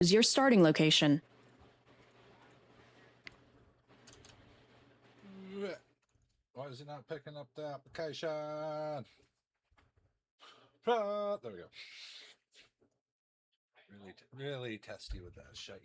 Is your starting location. Why is it not picking up the application? There we go. Really testy with that shite.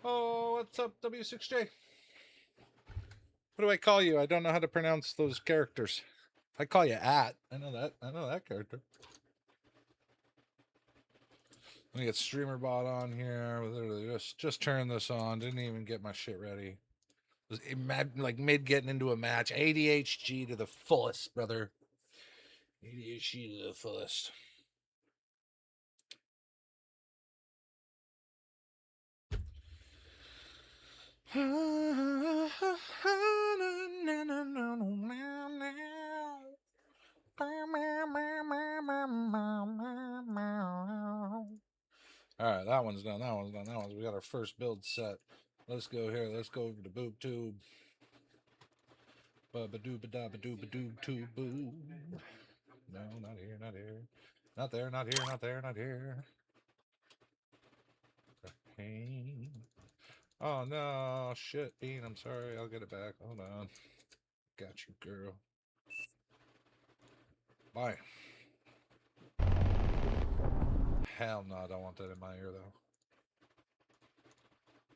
Oh, what's up, W6J? What do I call you? I don't know how to pronounce those characters. I call you at. I know that character. Let me get streamer bot on here. Literally just turned this on. Didn't even get my shit ready. Was like mid getting into a match. ADHG to the fullest, brother. ADHG to the fullest. Alright, that one's done. We got our first build set. Let's go here. Let's go over to boob tube. Ba-ba-doo-ba-da-ba-doo-ba-doob tube boo. No, not here, not here. Not there, not here, not there, not here. Okay. Oh no, shit, Bean, I'm sorry, I'll get it back. Hold on. Got you, girl. Bye. Hell no, I don't want that in my ear though.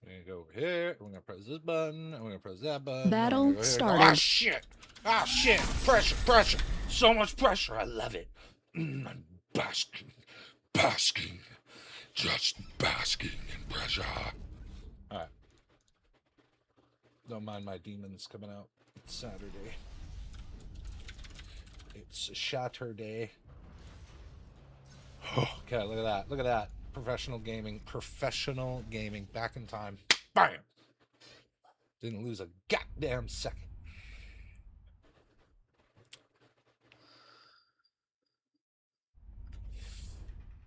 We're gonna go over here, we're gonna press this button, and we're gonna press that button. Battle go started. Ah shit! Ah shit! Pressure! So much pressure, I love it. I'm basking, just basking in pressure. Alright. Don't mind my demons coming out. It's Saturday. It's Saturday. Oh, okay, look at that. Look at that. Professional gaming. Back in time. Bam! Didn't lose a goddamn second.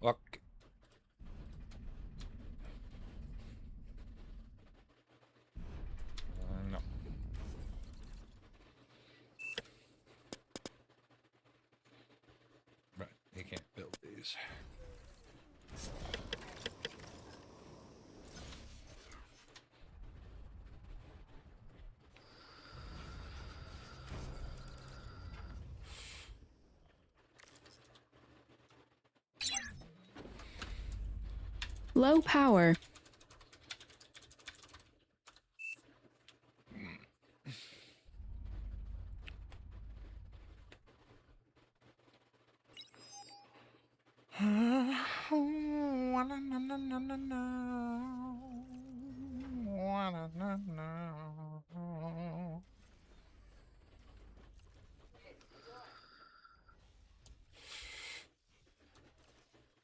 Look. No. Right, you can't build these. Low power.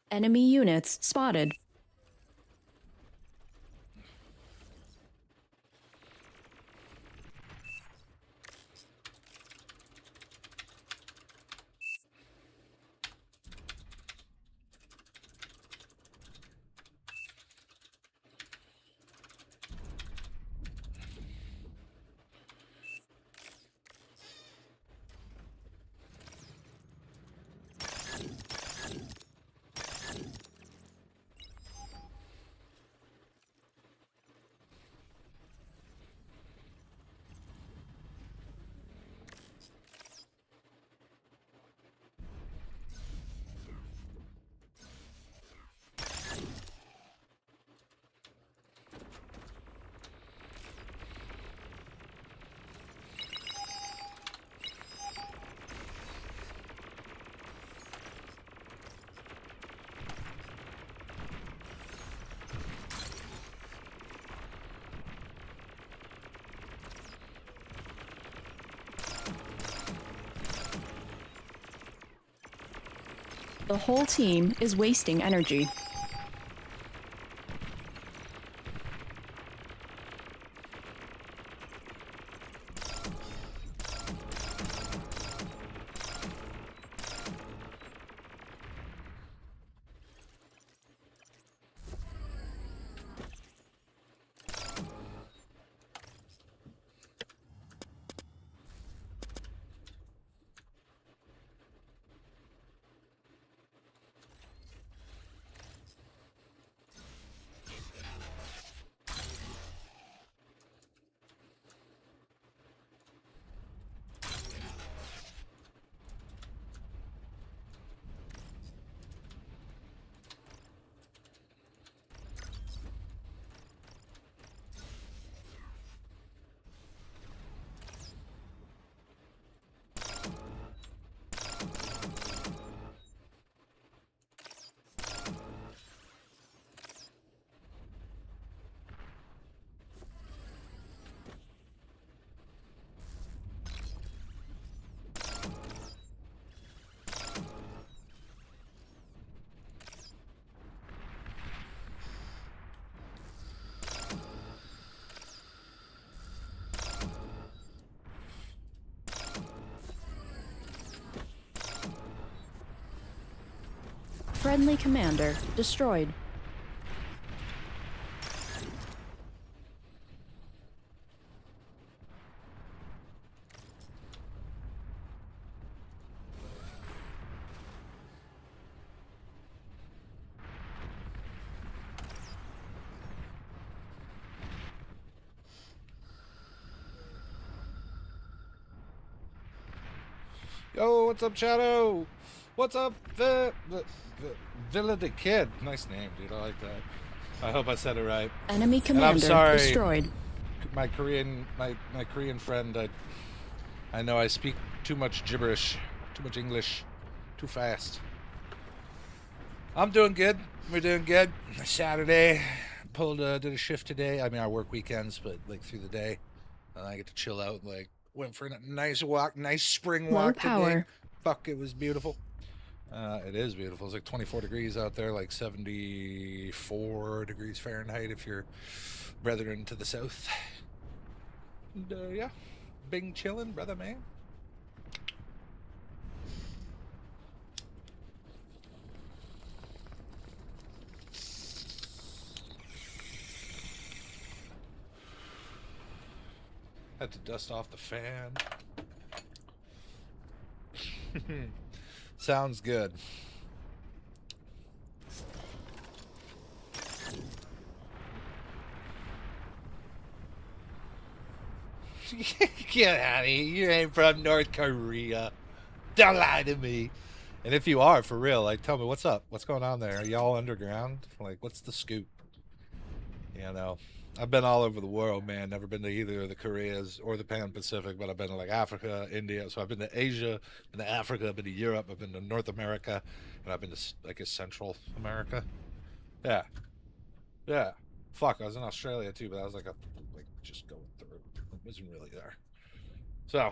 Enemy units spotted. The whole team is wasting energy. Friendly commander destroyed. Yo, what's up, Shadow? What's up, Villa the Kid? Nice name, dude. I like that. I hope I said it right. Enemy And I'm commander sorry, destroyed. my Korean friend. I know I speak too much gibberish, too much English, too fast. I'm doing good. We're doing good. Saturday, did a shift today. I mean, I work weekends, but like through the day, and I get to chill out. Like, went for a nice walk, nice spring Low walk power. today. Fuck, it was beautiful. It is beautiful. It's like 24 degrees out there, like 74 degrees Fahrenheit if you're brethren to the south. And, yeah, bing chillin', brother man. Had to dust off the fan. Sounds good. Get out of here. You ain't from North Korea. Don't lie to me. And if you are, for real, like, tell me, what's up? What's going on there? Are y'all underground? Like, what's the scoop? You know, I've been all over the world, man. Never been to either of the Koreas or the Pan-Pacific, but I've been to, like, Africa, India. So I've been to Asia, been to Africa, I've been to Europe, I've been to North America, and I've been to, I guess, Central America. Yeah. Yeah. Fuck, I was in Australia, too, but I was, like, just going through. It wasn't really there. So,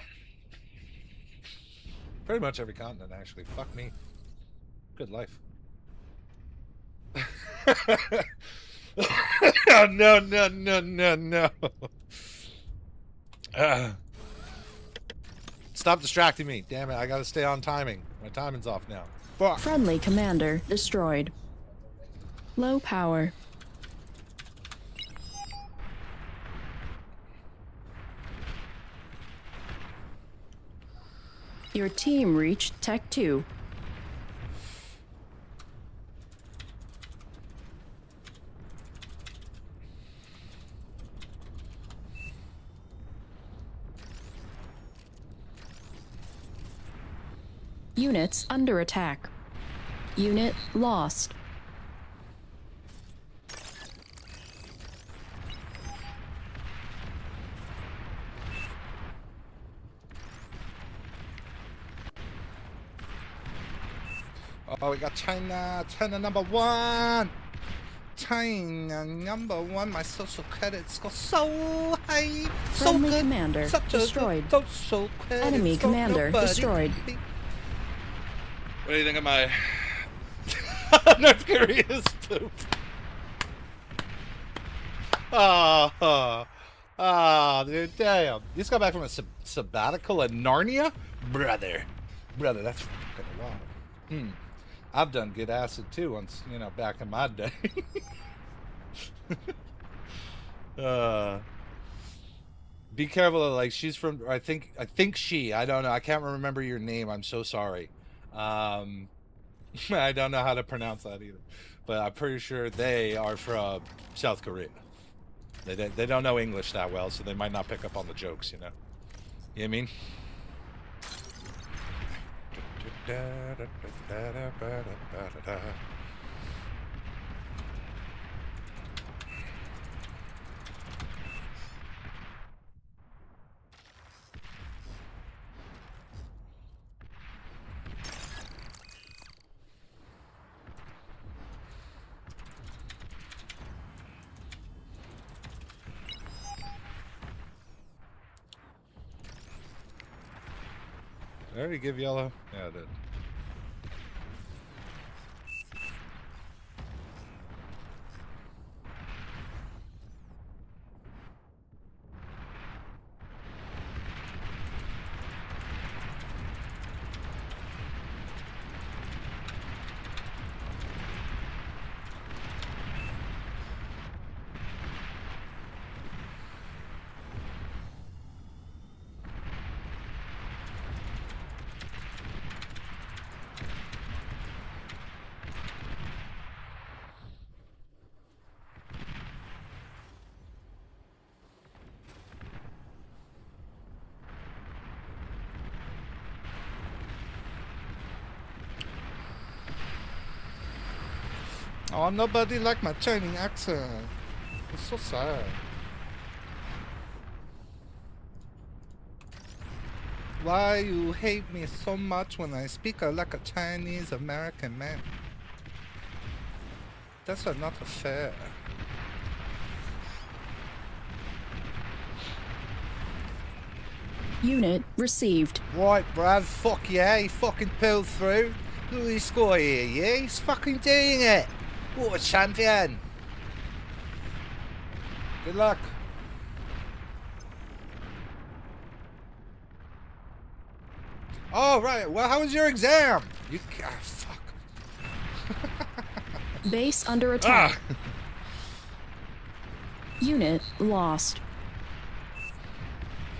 pretty much every continent, actually. Fuck me. Good life. No. Stop distracting me. Damn it, I gotta stay on timing. My timing's off now. Fuck. Friendly commander destroyed. Low power. Your team reached Tech 2. Units under attack. Unit lost. Oh, we got China number one. China number one. My social credits go so high, so Friendly good. commander Such destroyed. a social credits Enemy go commander nobody. destroyed. What do you think of my North Korea's poop? Dude, damn. You just got back from a sabbatical in Narnia? Brother, that's fucking wild. I've done good acid too once, you know, back in my day. Be careful, like, she's from, I think she, I don't know, I can't remember your name, I'm so sorry. I don't know how to pronounce that either, but I'm pretty sure they are from South Korea. They don't know English that well, so they might not pick up on the jokes, you know? You know what I mean? Did I already give yellow? Yeah, I did. Oh, nobody like my Chinese accent. It's so sad. Why you hate me so much when I speak like a Chinese American man? That's not fair. Unit received. Right, Brad, fuck yeah, he fucking pulled through. Look at this guy here, yeah? He's fucking doing it. What a champion. Good luck. Oh, right. Well, how was your exam? You... Ah, fuck. Base under attack. Ah. Unit lost.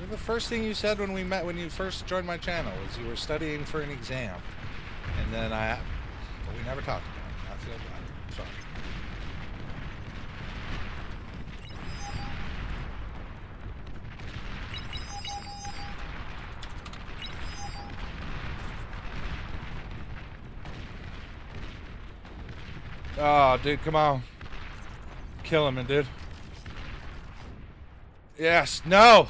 The first thing you said when we met, when you first joined my channel, was you were studying for an exam. And then we never talked about it. I feel bad. I'm sorry. Oh, dude, come on. Kill him, dude. Yes, no!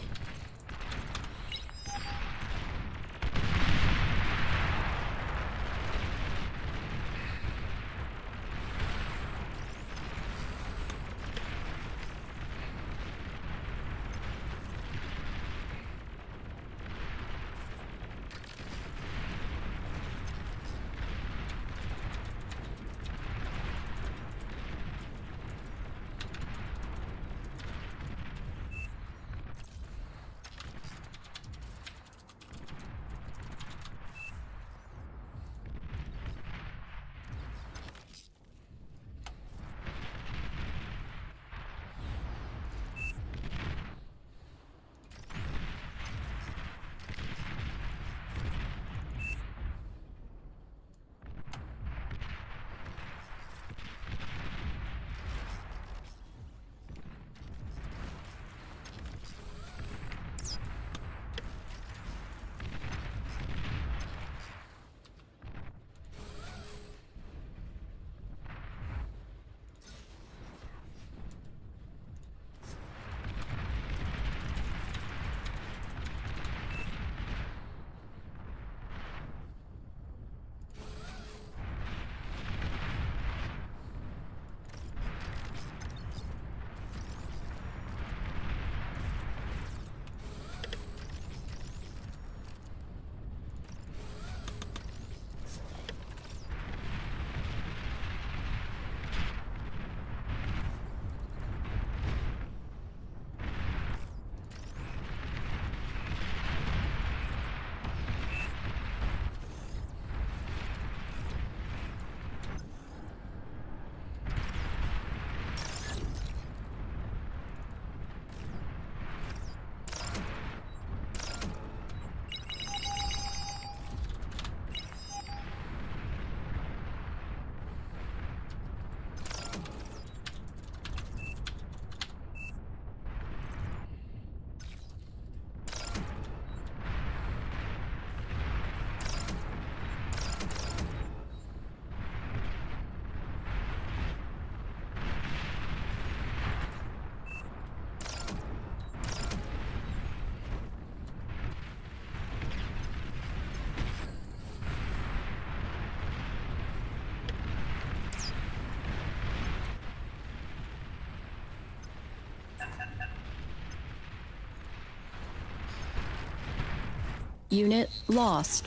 Unit lost.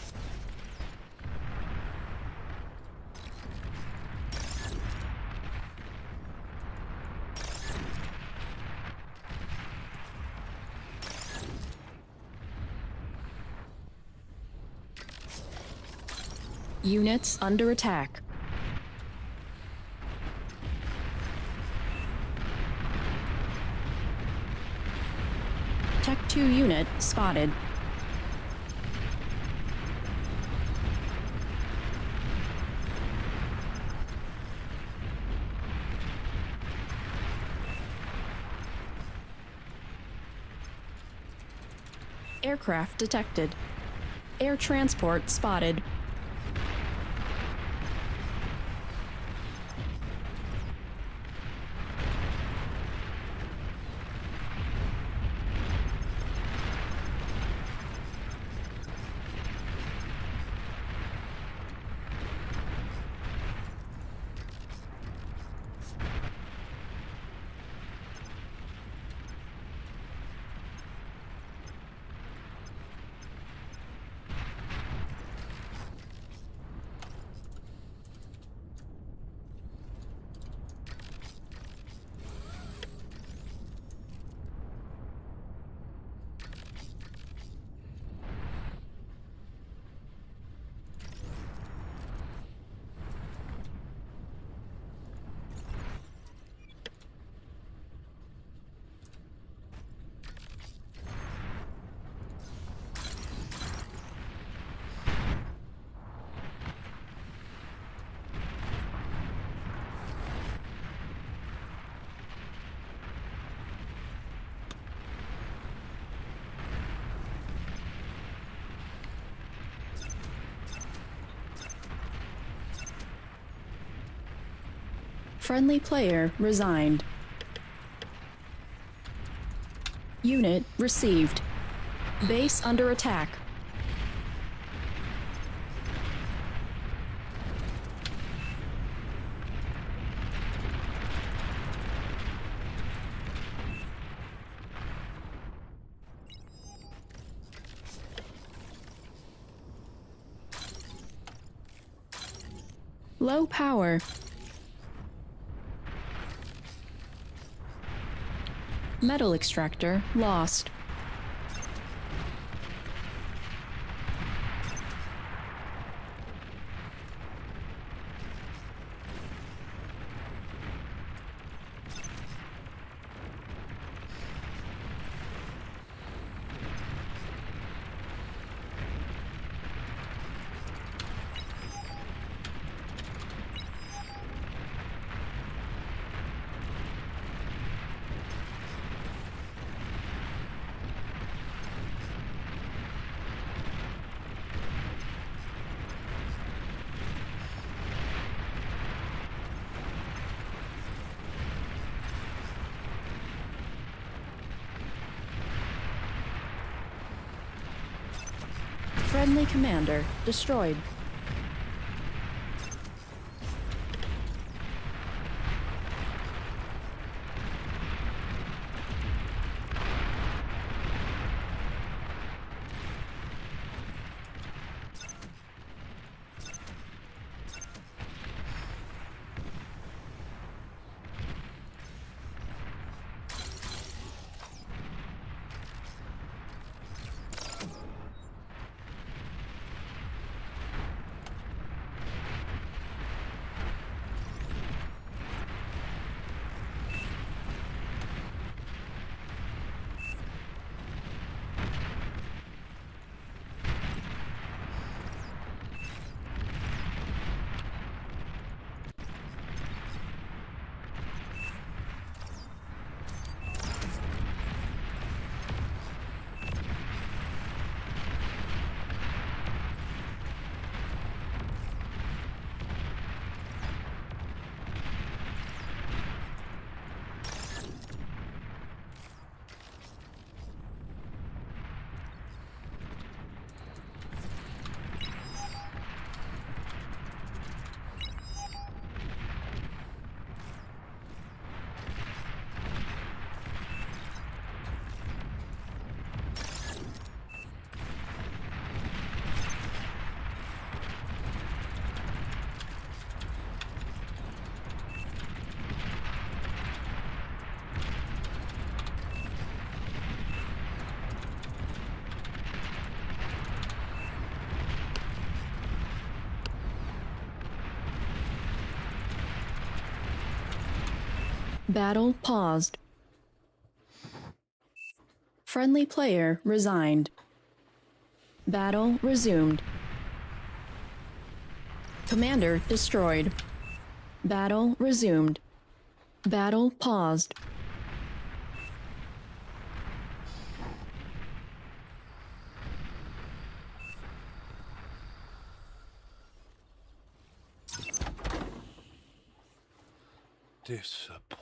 Units under attack. Tech 2 unit spotted. Aircraft detected. Air transport spotted. Friendly player resigned. Unit received. Base under attack. Low power. Metal extractor lost. Friendly commander destroyed. Battle paused. Friendly player resigned. Battle resumed. Commander destroyed. Battle resumed. Battle paused. Disappointing.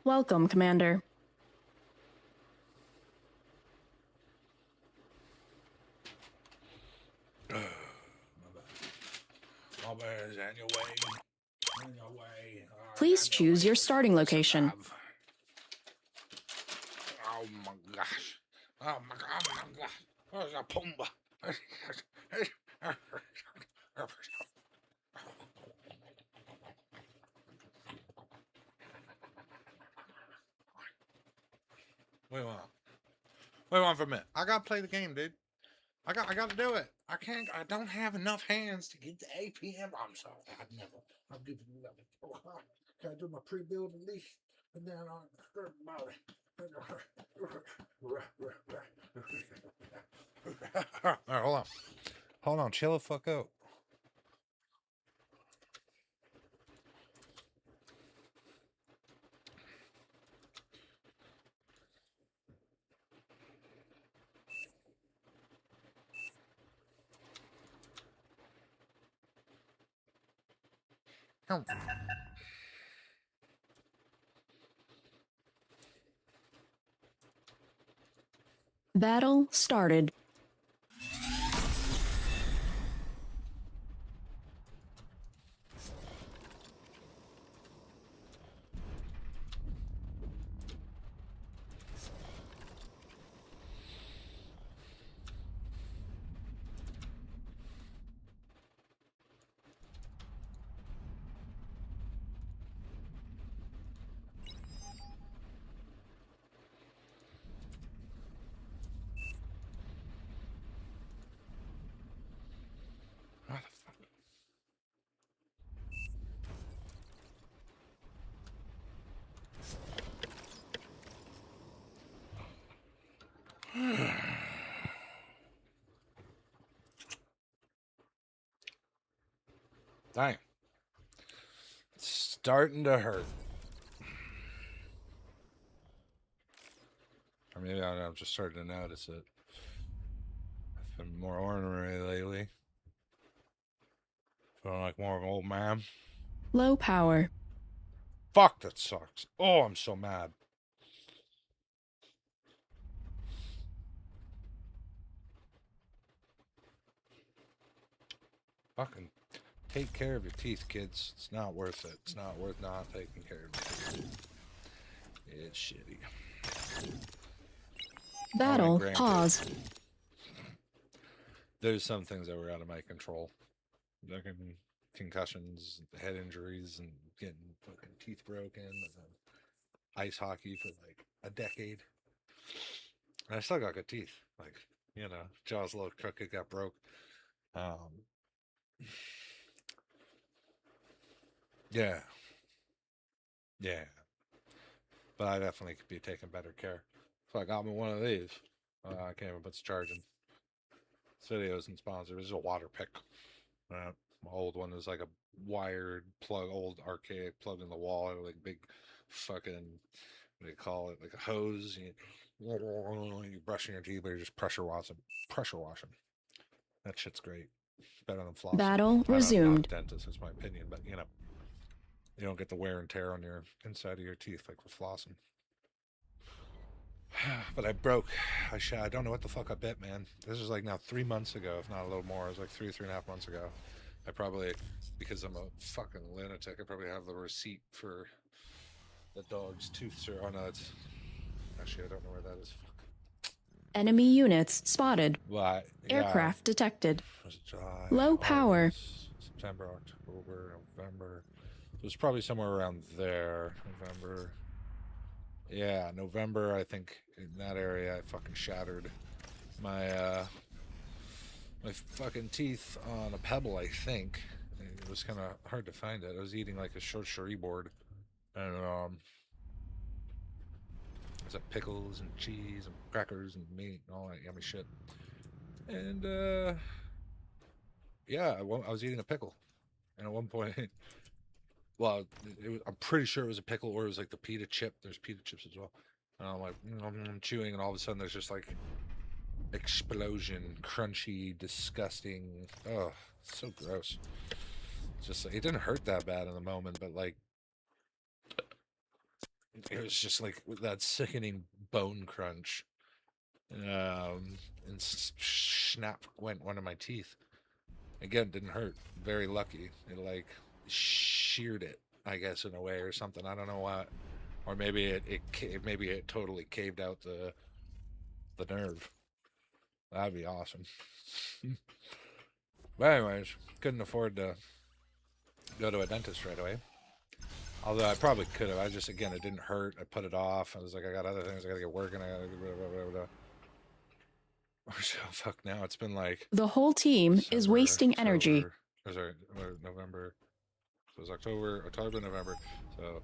Welcome, Commander. My bad, on your way. On your way. Please choose your starting location. Oh my gosh. Oh my god. Oh my gosh. Where's a Pumba? What do you want? What do you want from me? I gotta play the game, dude. I gotta do it. I don't have enough hands to get the APM. I'm sorry. I'll give you that. Can I do my pre-build at least? And then I'll start about it. All right, hold on. Hold on. Chill the fuck out. Battle started. Dang. It's starting to hurt. Or maybe I'm just starting to notice it. I've been more ornery lately. Feeling like more of an old man. Low power. Fuck, that sucks. Oh, I'm so mad. Fucking take care of your teeth, kids. It's not worth it. It's not worth not taking care of your teeth. It's shitty. Battle granted, pause. There's some things that were out of my control. Like concussions, head injuries, and getting fucking teeth broken. Ice hockey for like a decade. And I still got good teeth. Like, you know, jaw's a little crooked, got broke. Yeah. Yeah. But I definitely could be taking better care. So I got me one of these. I can't even put the charging. This video isn't sponsored. This is a water pick. My old one is like a wired plug, old archaic plug in the wall, like big fucking, what do you call it? Like a hose. You're brushing your teeth, but you're just pressure washing. Pressure washing. That shit's great. Better than flossing. Battle I'm resumed. not a dentist, that's my opinion, but you know, you don't get the wear and tear on your inside of your teeth like with flossing. But I broke. I don't know what the fuck I bit, man. This was like now 3 months ago, if not a little more. It was like 3.5 months ago. I probably, because I'm a fucking lunatic, I probably have the receipt for the dog's tooth. Oh no, it's actually I don't know where that is. Fuck. Enemy units spotted. But Aircraft detected. July, Low power. August, September, October, November. It was probably somewhere around there. November. Yeah, November, I think in that area I fucking shattered my my fucking teeth on a pebble, I think. It was kind of hard to find it. I was eating like a short sherry board. And, there's like pickles and cheese and crackers and meat and all that yummy shit. And, yeah, I was eating a pickle. And at one point, well, I'm pretty sure it was a pickle or it was like the pita chip. There's pita chips as well. And I'm like, I'm chewing, and all of a sudden there's just like explosion, crunchy, disgusting. Oh, so gross. Just it didn't hurt that bad in the moment, but like it was just like that sickening bone crunch. And snap went one of my teeth. Again, didn't hurt. Very lucky. It like sheared it, I guess, in a way or something. I don't know what. Or maybe it totally caved out the nerve. That'd be awesome. But anyways, couldn't afford to go to a dentist right away. Although I probably could have. I just, again, it didn't hurt. I put it off. I was like, I got other things. I got to get working. I got to blah. So fuck now. It's been like the whole team December, is wasting energy. Sorry, November. So it was October, November. So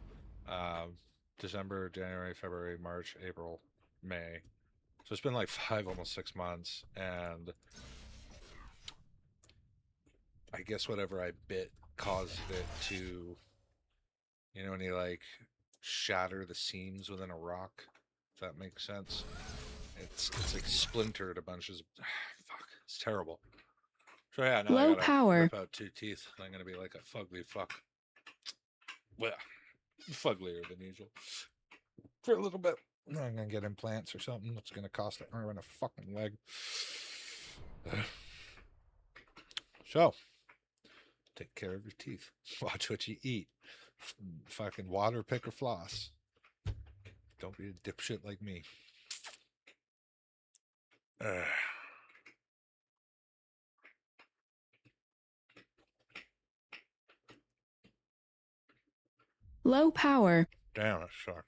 December, January, February, March, April, May. So it's been like 5, almost 6 months, and I guess whatever I bit caused it to, when you like shatter the seams within a rock, if that makes sense. It's like splintered a bunch of fuck. It's terrible. So yeah, now Low I gotta power. rip out 2 teeth. I'm gonna be like a fugly fuck. Well, fugglier than usual for a little bit. I'm gonna get implants or something. That's gonna cost an arm and a fucking leg. So, take care of your teeth. Watch what you eat. Fucking water, pick, or floss. Don't be a dipshit like me. Low power. Damn, that sucks.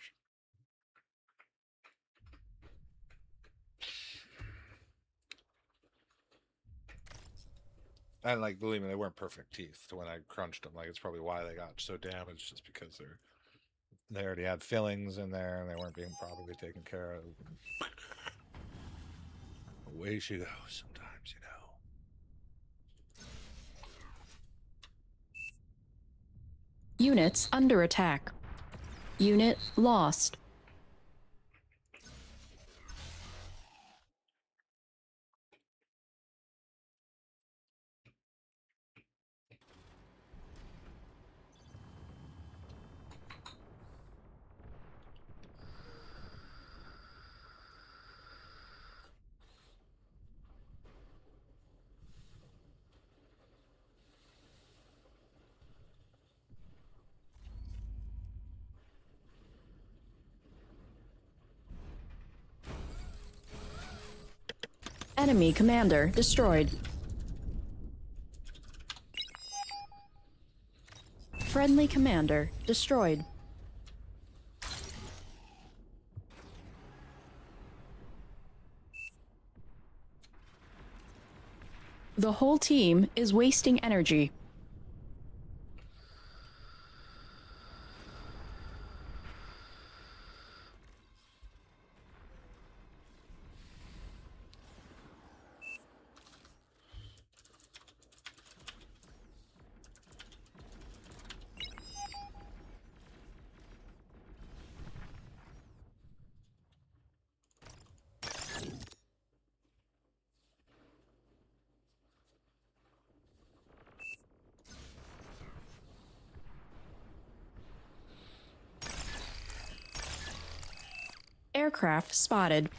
And like, believe me, they weren't perfect teeth when I crunched them. Like, it's probably why they got so damaged, just because they already had fillings in there and they weren't being properly taken care of. Away she goes sometimes, Units under attack. Unit lost. Enemy commander destroyed. Friendly commander destroyed. The whole team is wasting energy. Aircraft spotted.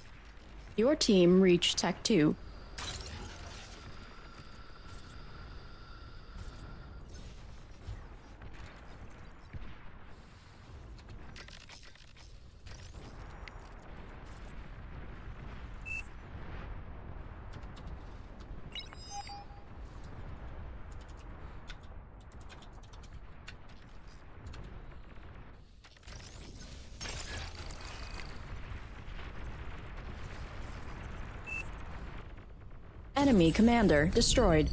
Your team reached Tech 2. Enemy commander destroyed.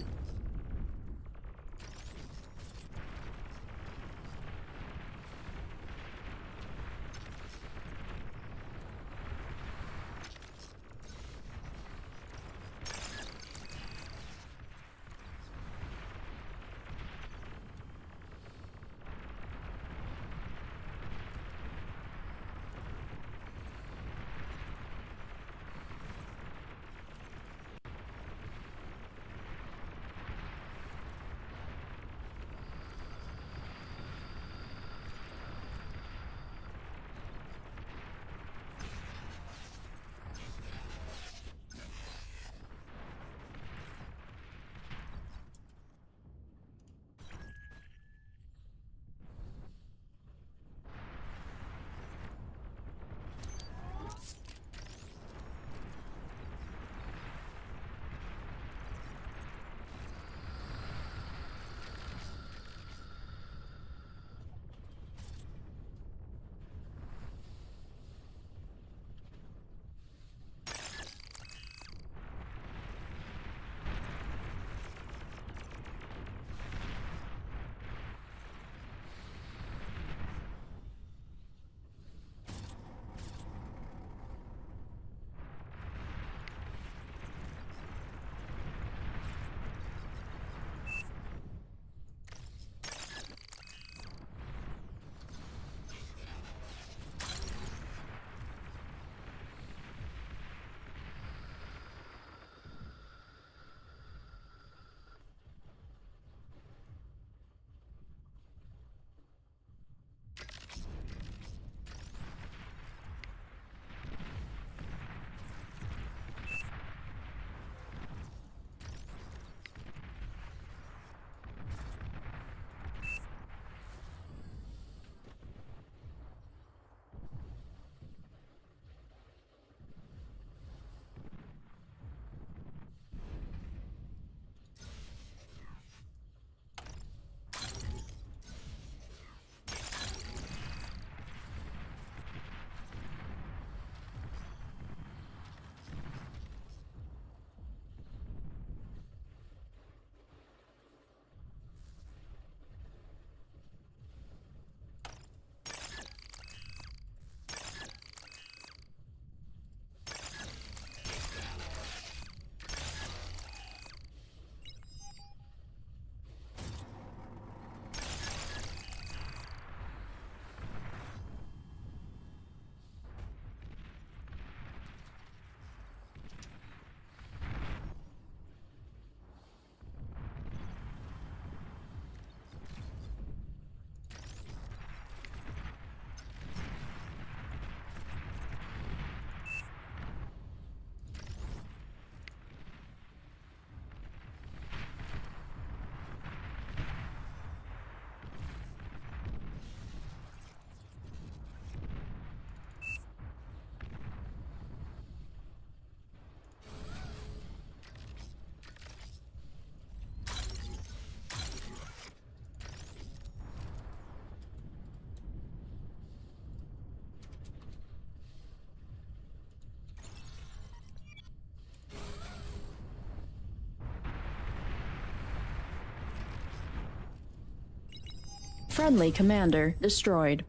Friendly commander destroyed.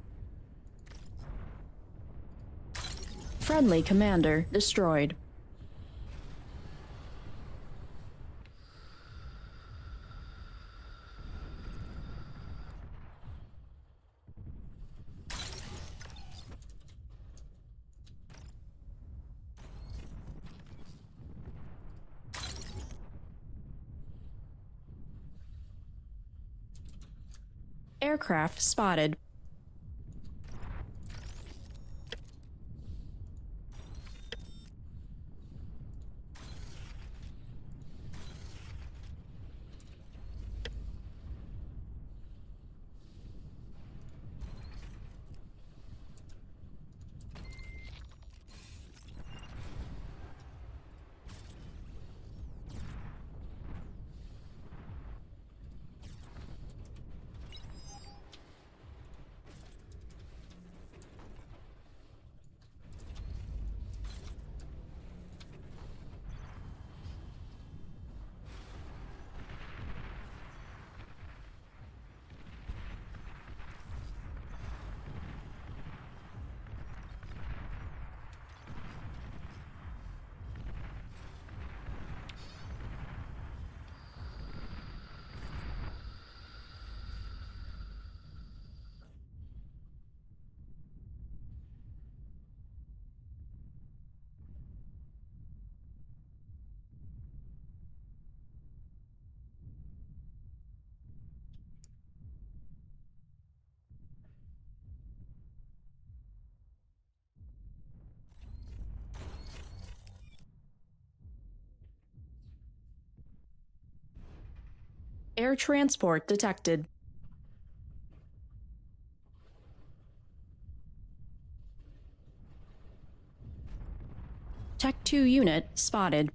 Friendly commander destroyed. Aircraft spotted. Air transport detected. Tech 2 unit spotted.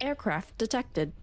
Aircraft detected.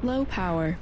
Low power.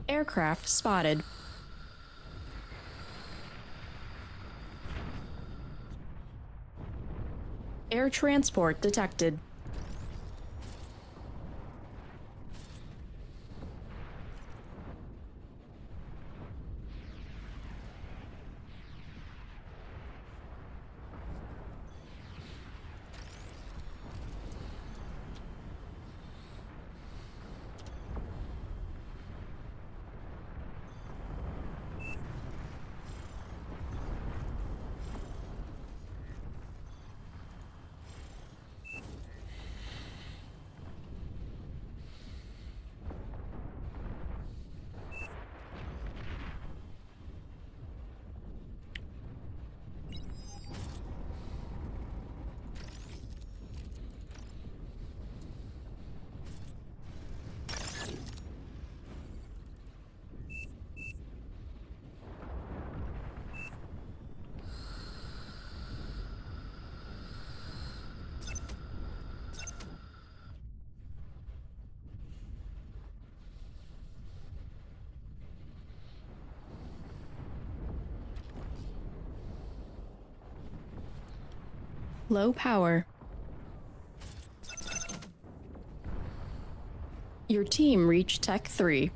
Aircraft spotted. Air transport detected. Low power. Your team reached Tech 3.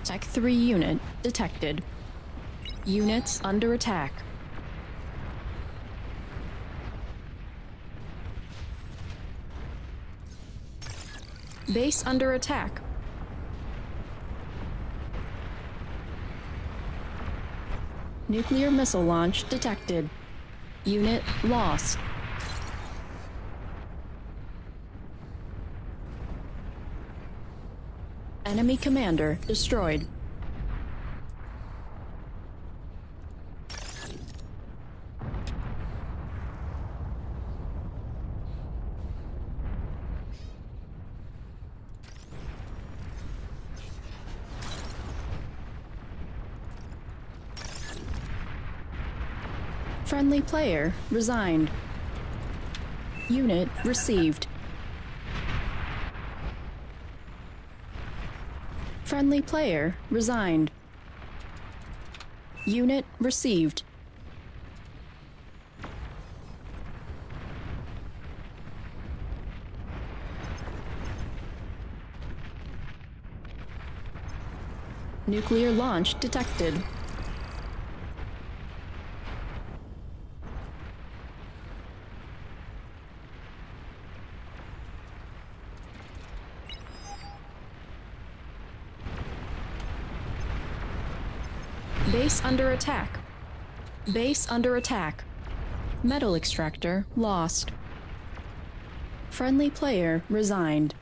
Tech 3 unit detected. Units under attack. Base under attack. Nuclear missile launch detected. Unit lost. Enemy commander destroyed. Friendly player resigned. Unit received. Friendly player resigned. Unit received. Nuclear launch detected. Base under attack. Base under attack. Metal extractor lost. Friendly player resigned.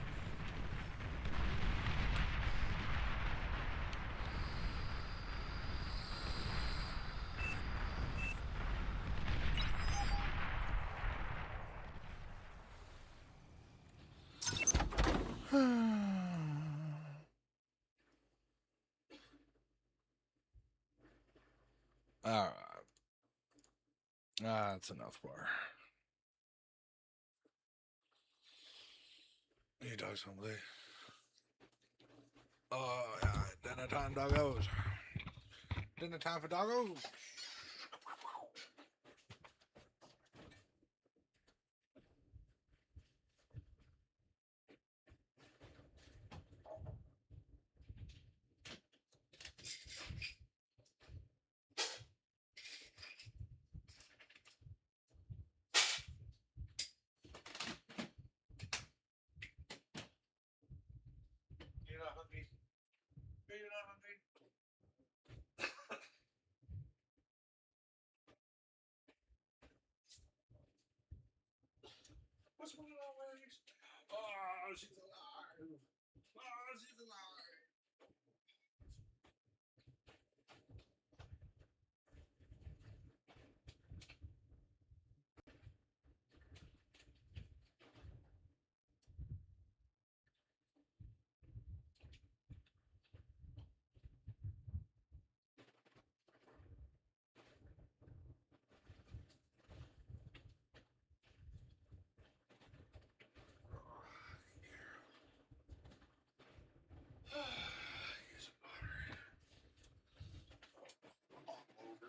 All right. That's enough bar. Hey, dog, somebody. Oh, yeah. Dinner time, doggos. Dinner time for doggos. You're not hungry. You're not hungry. What's going on, Wags? Oh, she's alive. Oh, she's alive. Use some water. All over.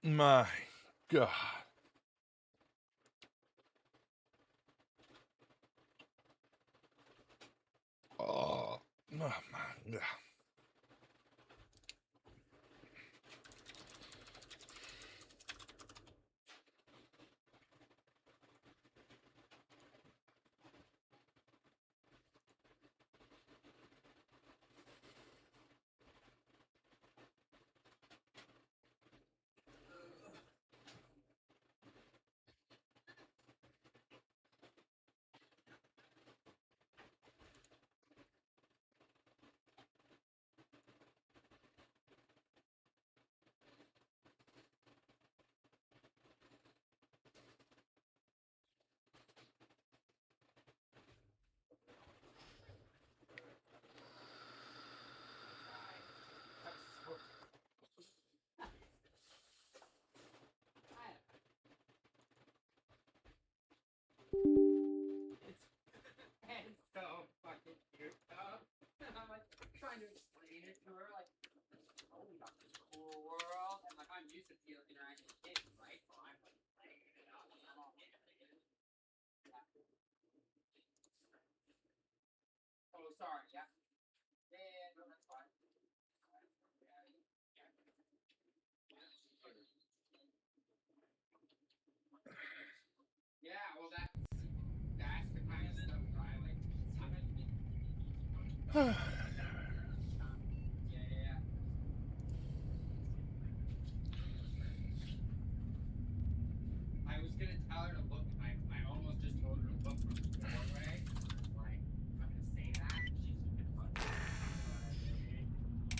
My God. Oh, man. It's so fucking cute, though. I'm like trying to explain it to her, like, oh, we got this cool world, and like I'm used to interacting with kids, right? So I'm like playing it out, and I'm all interested. Yeah. Oh, sorry. Yeah. Yeah, no, that's fine. Yeah, well, that's the kind of stuff that I like to see. Yeah, yeah. I was gonna tell her to look. I almost just told her to look from the doorway. Like, I'm gonna say that. She's just gonna fucking. You know what I mean?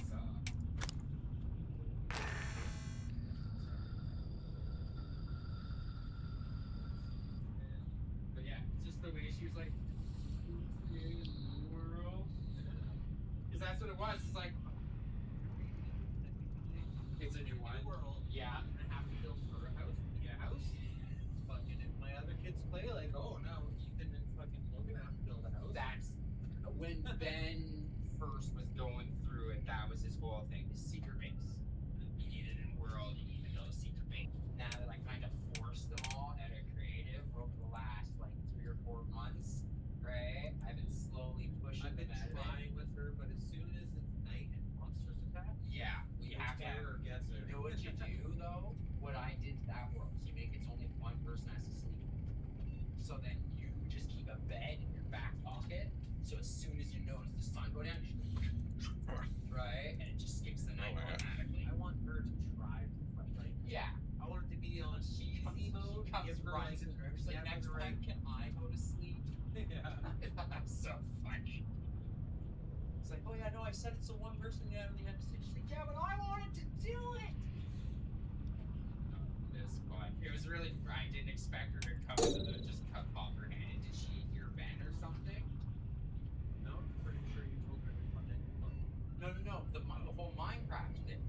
So. But yeah, just the way she was like, creating a new world. Because that's what it was. It's like, it's a new one. World. Yeah. I'm gonna have to build her a house. Yeah, house. Fucking if my other kids play, like, oh no, Ethan and fucking Logan have to build a house. That's when Ben first was going through it. That was his whole thing. His secret base. You needed a world. You needed those secret base. Now that I kind of forced them all out of creative over the last like 3 or 4 months, right? I've been slowly pushing. I've been them out of it. trying with her, but as soon as it's night and monsters attack, Yeah, we have to. terror gets her. You know what you do though? What I did to that world is you make it so only one person has to sleep. So then you just keep a bed in your back pocket. So as soon as you notice the sun go down, you just right, and it just skips the night automatically. I want her to try to fight. Like, Yeah. I want it to be on cheesy mode. Comes Give her runs like, and rips. Like, yeah, next right. time, can I go to sleep? Yeah. That's so funny. It's like, oh yeah, no, I said it so one person only had to sleep. She's like, yeah, but I wanted to do it. This fun. It was really. I didn't expect her to come to the just pop her hand. Did she hear Ben or something? No, I'm pretty sure you told her to come in. No. The whole Minecraft thing.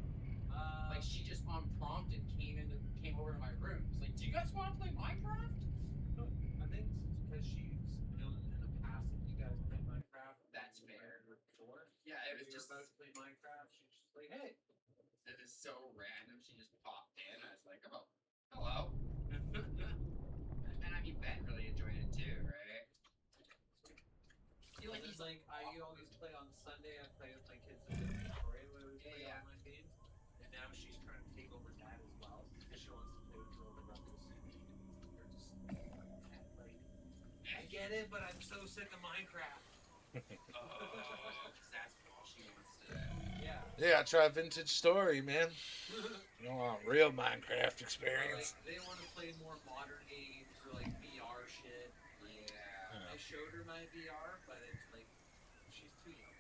Like she just unprompted came over to my room. It's like, do you guys want to play Minecraft? I think it's because she's known in the past that you guys play Minecraft. That's fair. Before. Yeah, it was We were just. about to play Minecraft. She's just like, hey. It is so random. She just popped in. I was like, oh, hello. And I mean, Ben really enjoyed it too, right? Like, it's like I always play on Sunday. I play with my kids in Victoria when we play Yeah. online games, and now she's trying to take over that as well because she wants to play with her older brothers. They're just like, I get it, but I'm so sick of Minecraft. Because that's all she wants to. Yeah. Yeah, try Vintage Story, man. You want real Minecraft Or, experience. like, they want to play more modern games or like VR shit. Yeah. I showed her my VR, but it's like she's too young.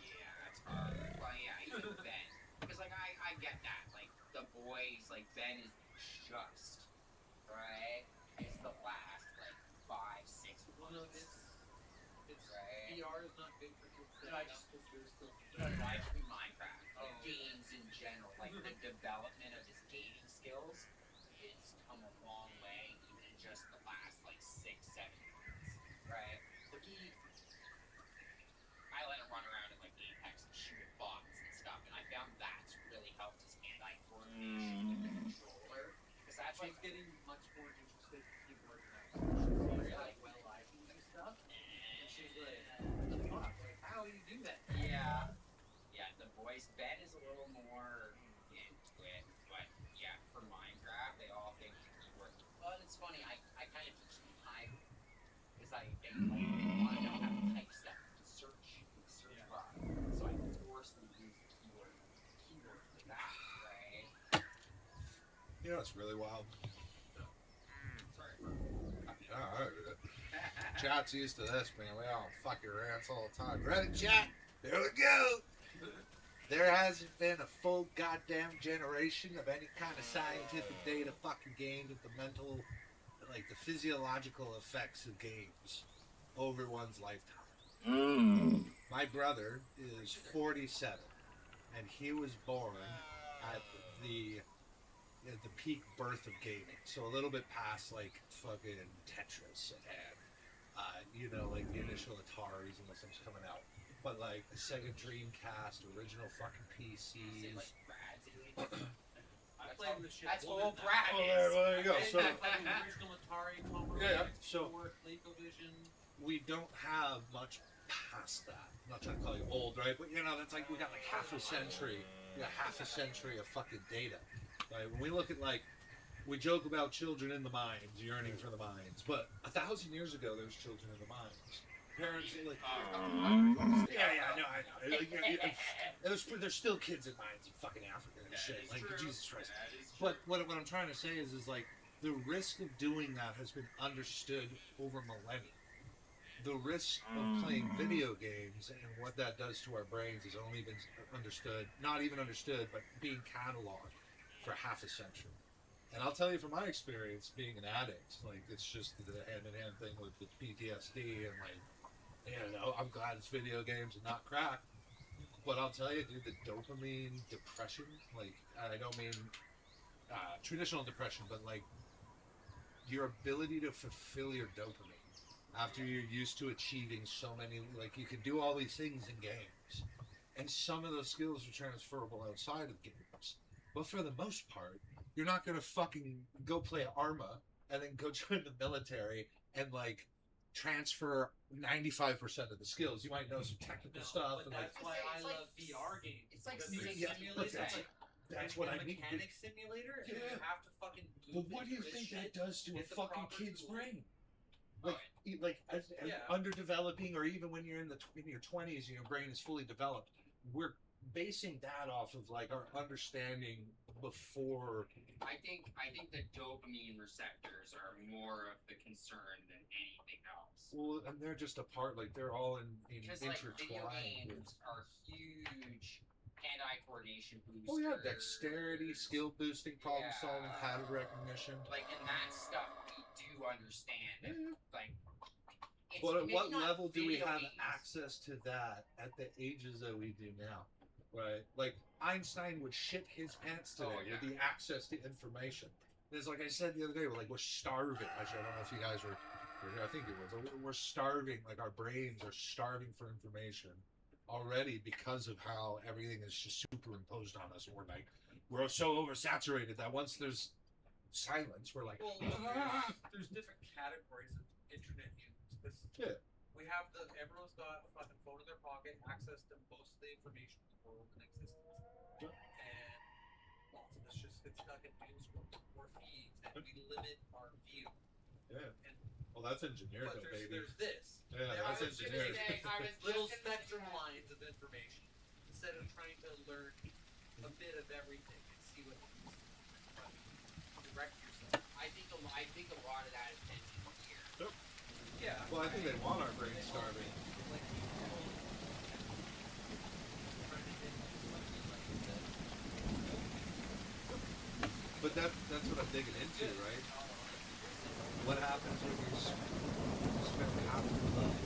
Yeah, it's hard. Well, yeah, even Ben. Because, like, I get that. Like, the boys, like, Ben is just, right? Is the last, like, 5, 6 Well, no, months. it's Right. VR is not good for kids No, I because just- they're still. No, I just mean Minecraft. Oh. Games in general. Like, the development of his gaming skills has come a long way, even in just the last, like, 6, 7 months. Right? Like, I let him run around in, like, Apex and shoot at bots and stuff, and I found that's really helped his hand-eye coordination with the controller. Because that's She's like, getting much more interested in keyboard now. She's Really? like, well, I can do stuff. And she's like, what the fuck? Like, how do you do that? boys. Ben is a little more into it, but yeah, for Minecraft, they all think the keyboard. Well, it's funny. I kind of teach them time because they want to know how to type stuff to search in the search bar, so I force them to use the keyboard for that, right? You know, it's really wild. Sorry. Yeah, I heard it. Chat's used to this, man. We all fuck your rants all the time. Ready, chat? Here we go. There hasn't been a full goddamn generation of any kind of scientific data fucking gained with the mental, like the physiological effects of games over one's lifetime. My brother is 47, and he was born at the peak birth of gaming, so a little bit past like fucking Tetris and you know, like the initial Ataris and those things coming out, but like the Sega Dreamcast, original fucking PCs. Like Brad's age. I played with shit. That's older old than Brad. that. Well, there you go. I So played the original Atari, Commodore Yeah, 64, ColecoVision. we don't have much past that. I'm not trying to call you old, right? But you know, that's like we got like half a century. We got half a century of fucking data. Right? When we look at like, we joke about children in the mines, yearning for the mines, but 1,000 years ago, there was children in the mines. Parents are like, I know. Like, there's still kids in mines in fucking Africa and shit. Like, Jesus Christ. But what I'm trying to say is like the risk of doing that has been understood over millennia. The risk of playing video games and what that does to our brains has only been understood, not even understood, but being cataloged for half a century. And I'll tell you from my experience being an addict, like it's just the hand-in-hand thing with the PTSD and like, you know, I'm glad it's video games and not crack. But I'll tell you, dude, the dopamine depression, like I don't mean traditional depression, but like your ability to fulfill your dopamine after you're used to achieving so many, like you can do all these things in games. And some of those skills are transferable outside of games. But for the most part, you're not going to fucking go play Arma and then go join the military and like transfer 95% of the skills. You might know some technical stuff. But And that's like, why I It's like- love VR games. it's like Because the Yeah, but simulator, that's what I mean. Mechanic simulator, and Yeah. you have to fucking. But move what do you into this think shit. that does to a Get the fucking proper kid's tools. brain? Like as Yeah. underdeveloping, or even when you're in your 20s and your brain is fully developed, we're basing that off of like our understanding before. I think the dopamine receptors are more of the concern than anything else. Well, and they're just a part. Like they're all Because like video intertwined. games are huge hand-eye coordination boosters. Oh yeah, dexterity, skill boosting, problem solving, pattern recognition. Like, and that stuff we do understand. Yeah. Like, it's But at maybe what not level do we video have games. access to that at the ages that we do now? Right? Like Einstein would shit his pants today Oh, yeah. with the access to information. It's like I said the other day, we're starving. Actually, I don't know if you guys were here. I think it was. We're starving. Like our brains are starving for information already because of how everything is just superimposed on us. We're like, we're so oversaturated that once there's silence, we're like, Well, there's different categories of internet users. Yeah. We have everyone's got a fucking phone in their pocket, access to most of the information in the world in existence. Yeah. And lots of us just get stuck in news or feeds, and we limit our view. yeah. And, Well, that's engineered, but though, there's, baby. there's this. Yeah, There that's are just engineered. little spectrum lines of information instead of trying to learn a bit of everything and see what direct yourself. I think a lot of that is tension here. Yeah. Well, I think they want our brains starving. But that's what I'm digging into, right? What happens when you spend half your life?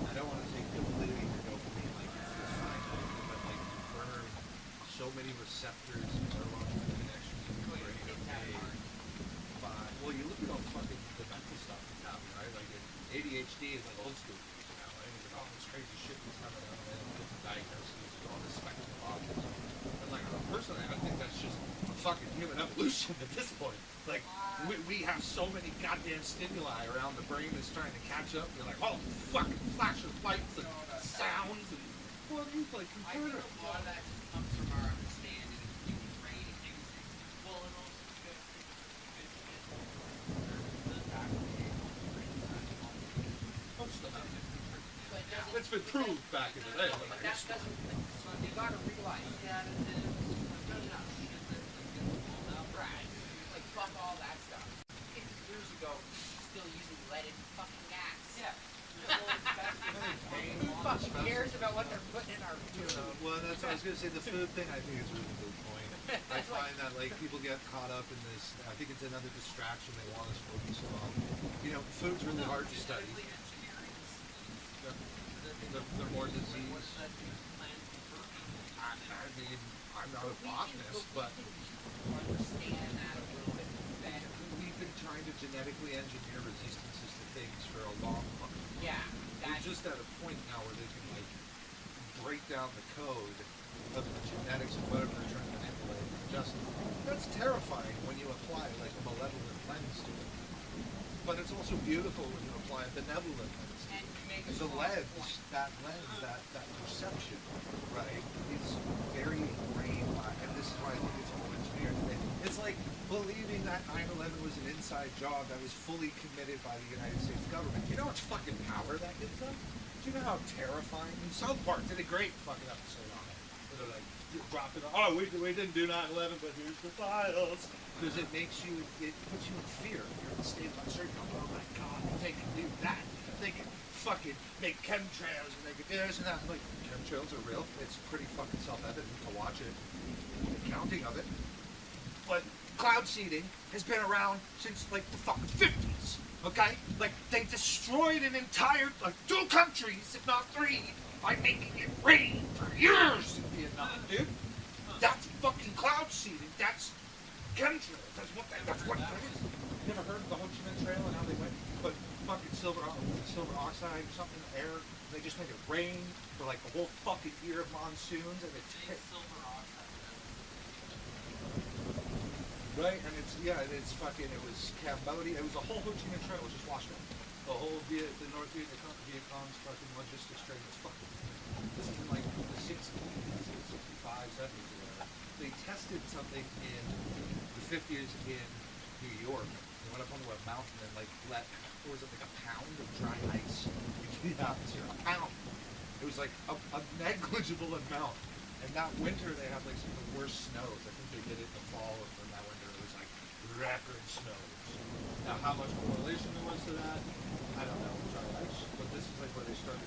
I don't want to say completely your dopamine, like it's finite, but like you burn so many receptors, neurological connections in your brain every day. Well, you look at all the fucking the mental stuff that's happening, right? Like ADHD is like old school now, right? It's like all this crazy shit that's coming out and different diagnoses and all this spectrum of autism. And like personally, I think that's just fucking human evolution at this point. Like we have so many goddamn stimuli around the brain that's trying to catch up. You're like, oh, fucking flash of lights and sounds and Well, you like I think a lot of that just comes from our understanding of human brain and using it. Well, and also you guys think that you guys get back in the day, most of them. But it doesn't. It's been proved back in the day. But that doesn't. So you gotta realize. Right. Like fuck all that stuff. 50 years ago, still using lead in fucking gas. Yeah. Who fucking cares about what they're putting in our food? Well, that's what I was going to say. The food thing, I think, is a really good point. I find that like people get caught up in this. I think it's another distraction they want us focused on. You know, food's really hard to study. They're more disease. I mean, I'm not a botanist, but Understand that a little bit better. we've been trying to genetically engineer resistances to things for a long time. Yeah. We're just at a point now where they can like break down the code of the genetics of whatever they're trying to manipulate. That's terrifying when you apply like a malevolent lens to it. But it's also beautiful when you apply a benevolent lens to And it. you make a The strong lens, point. that perception, right, is very ingrained by, and this is why I think it's all engineered. It's like believing that 9/11 was an inside job that was fully committed by the United States government. You know how much fucking power that gives them? Do you know how terrifying? And South Park did a great fucking episode on it. Where they're like, dropping, oh, we didn't do 9/11, but here's the files. Because it puts you in fear. You're in a state of uncertainty. Oh my God, if they can do that, they can fucking make chemtrails and they can do this and that. I'm like, chemtrails are real. It's pretty fucking self-evident to watch it, the counting of it. But cloud seeding has been around since like the fucking 50s. Okay? Like they destroyed an entire, like 2 countries, if not 3, by making it rain for years in Vietnam, dude. That's fucking cloud seeding. That's chemtrails. That's what that is. You ever heard of the Ho Chi Minh Trail and how they went put fucking silver oxide or something in the air? They just make it rain for like the whole fucking year of monsoons, and it's silver oxide. right. And it's fucking. It was Cambodia. It was a whole Ho Chi Minh Trail. It was just washed out. The whole the North Vietnam's fucking logistics train was fucking. This is in like the 60s, 65, 70s, or whatever. They tested something in the 50s in New York. They went up onto a mountain and like let, what was it, like a pound of dry ice into the atmosphere. A pound. It was like a negligible amount. And that winter they had like some of the worst snows. I think they did it in the fall, and that winter it was like record snows. Now how much correlation there was to that, I don't know, dry ice. But this is like where they started.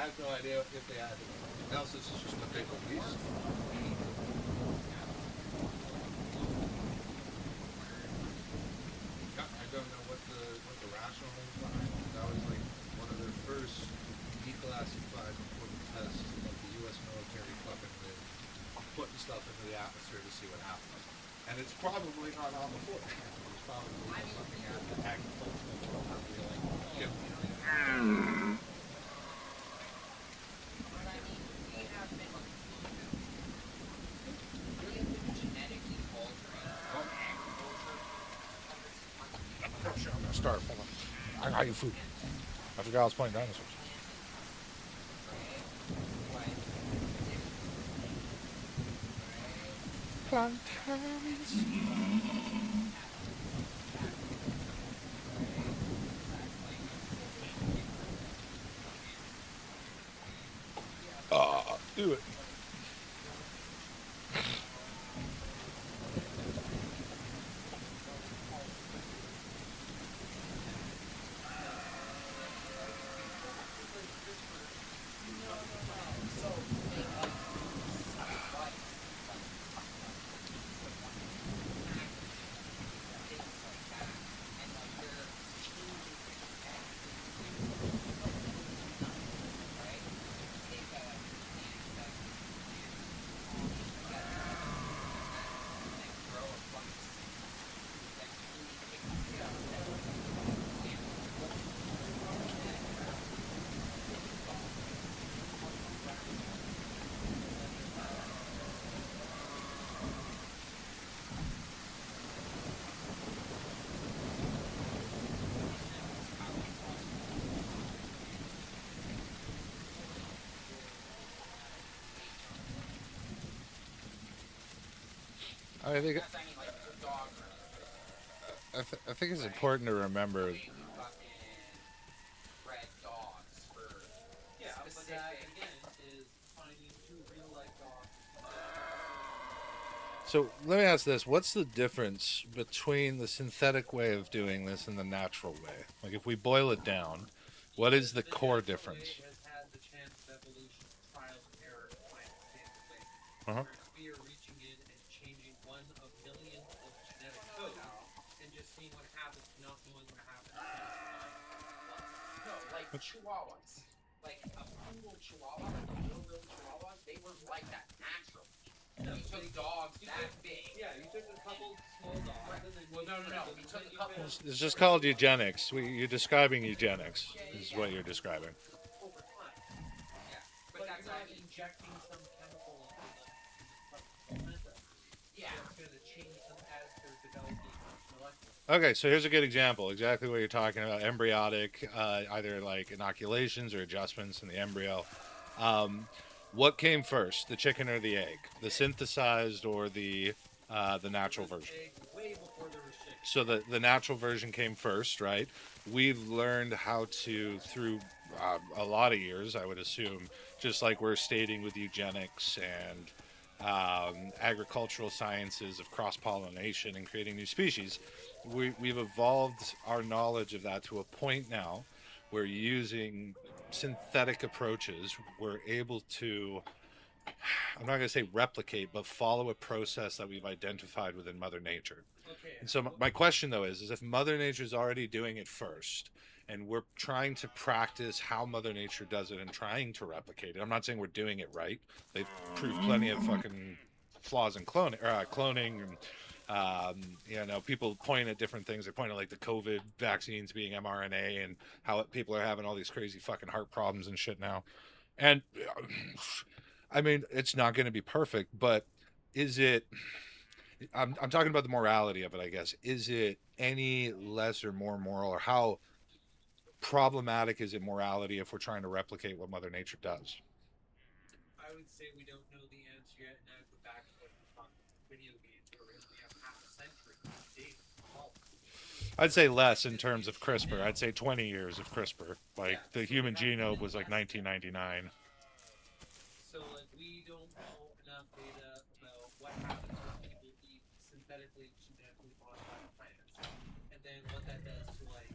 I have no idea if they had anything else. This is just what they released. I don't know what the rationale is behind it. That was like one of their first declassified important tests of the U.S. military fucking with putting stuff into the atmosphere to see what happens. And it's probably not on the floor. It's probably something at the agricultural world that we like give. But I mean, we have been genetically altering agriculture. Oh shit, I'm gonna start. Hold on. I got your food. I forgot I was playing dinosaurs. Do it. I think That's, I mean, like, it's a dog running. I think it's important to remember. Maybe we fucking bred dogs for Yeah, but that specific. again is finding two real life dogs. So let me ask this: what's the difference between the synthetic way of doing this and the natural way? Like, if we boil it down, what is the core natural difference? way has had the chance of evolution, trial and error to find its standard way. Uh-huh. Whereas we are reaching in and changing one of millions of genetic codes and just seeing what happens, not knowing what happens. No, like chihuahuas. Like a poodle chihuahua, like the little chihuahuas, they were like that naturally. We took dogs that big. Yeah, you took a couple small dogs and then Well, no. We took a couple. It's just called eugenics. You're describing eugenics. Is what you're describing. over time. Yeah, But that's you're not not. injecting some chemical into the placenta. Yeah. It's going to change them as they're developing molecularly. Okay, so here's a good example. Exactly what you're talking about. Embryotic, either like inoculations or adjustments in the embryo. What came first, the chicken or the egg? The synthesized or the natural version? Egg way before there was chicken. So the natural version came first, right? We've learned how to, through a lot of years, I would assume, just like we're stating with eugenics and agricultural sciences of cross-pollination and creating new species, we've evolved our knowledge of that to a point now where using synthetic approaches, we're able to, I'm not going to say replicate, but follow a process that we've identified within Mother Nature. Okay. And so my question though is if Mother Nature's already doing it first, and we're trying to practice how Mother Nature does it and trying to replicate it. I'm not saying we're doing it right. They've proved plenty of fucking flaws in cloning and people point at different things. They point at like the COVID vaccines being mRNA and how people are having all these crazy fucking heart problems and shit now. And I mean, it's not going to be perfect, but is it? I'm talking about the morality of it, I guess. Is it any less or more moral, or how problematic is it morality if we're trying to replicate what Mother Nature does? I would say we don't know the answer yet, and I would go back to what we talked about video games, where we have half a century of data. I'd say less in terms of CRISPR. I'd say 20 years of CRISPR. Like the human genome was like 1999. So like we don't know enough data about what happens when people eat synthetically genetically modified plants, and then what that does to like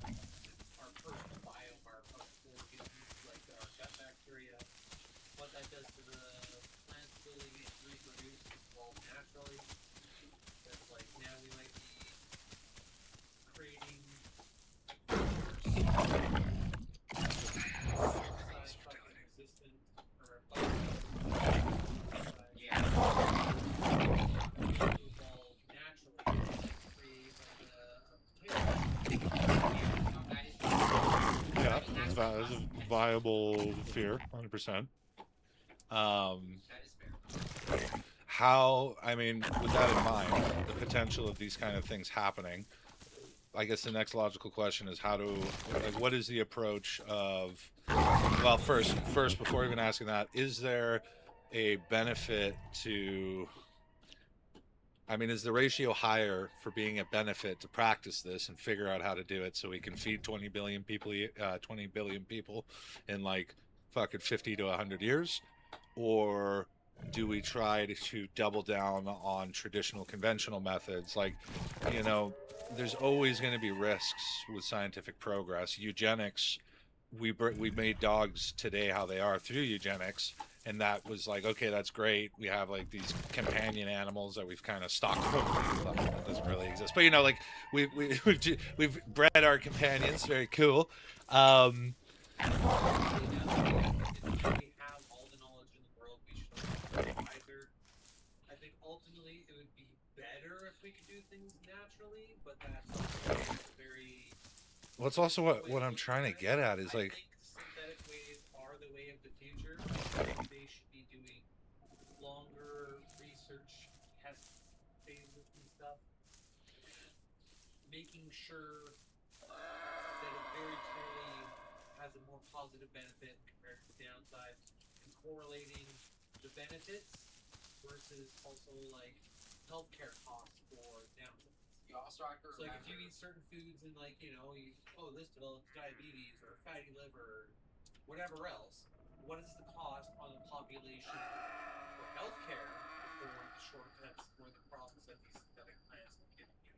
our personal biome, our organs, like our gut bacteria, what that does to the plant's ability to reproduce and evolve naturally. That's like now we might be creating resistant or Yeah. evolve naturally to create like Yeah, that's a viable fear, 100%. That is fair. How, I mean, with that in mind, the potential of these kind of things happening, I guess the next logical question is what is the approach of, well, first, before even asking that, is there a benefit to, I mean, is the ratio higher for being a benefit to practice this and figure out how to do it so we can feed 20 billion people in like fucking 50 to 100 years? Or do we try to double down on traditional conventional methods? Like, there's always going to be risks with scientific progress. Eugenics, we made dogs today how they are through eugenics, and that was like, okay, that's great. We have like these companion animals that we've kind of stocked. That doesn't really exist, but like we've bred our companions. Very cool. we have all the knowledge in the world. We should either. I think ultimately it would be better if we could do things naturally, but that's very. Well, it's also what I'm trying to get at is I like. think synthetic ways are the way of the future. I think they should be doing longer research test phases and stuff, making sure that it very clearly has a more positive benefit compared to the downside, and correlating the benefits versus also like healthcare costs for Down syndrome. You also have to So like if you remember- eat certain foods and like this develops diabetes or fatty liver or whatever else, what is the cost on the population for healthcare for the shortcuts or the problems that these synthetic plants have given you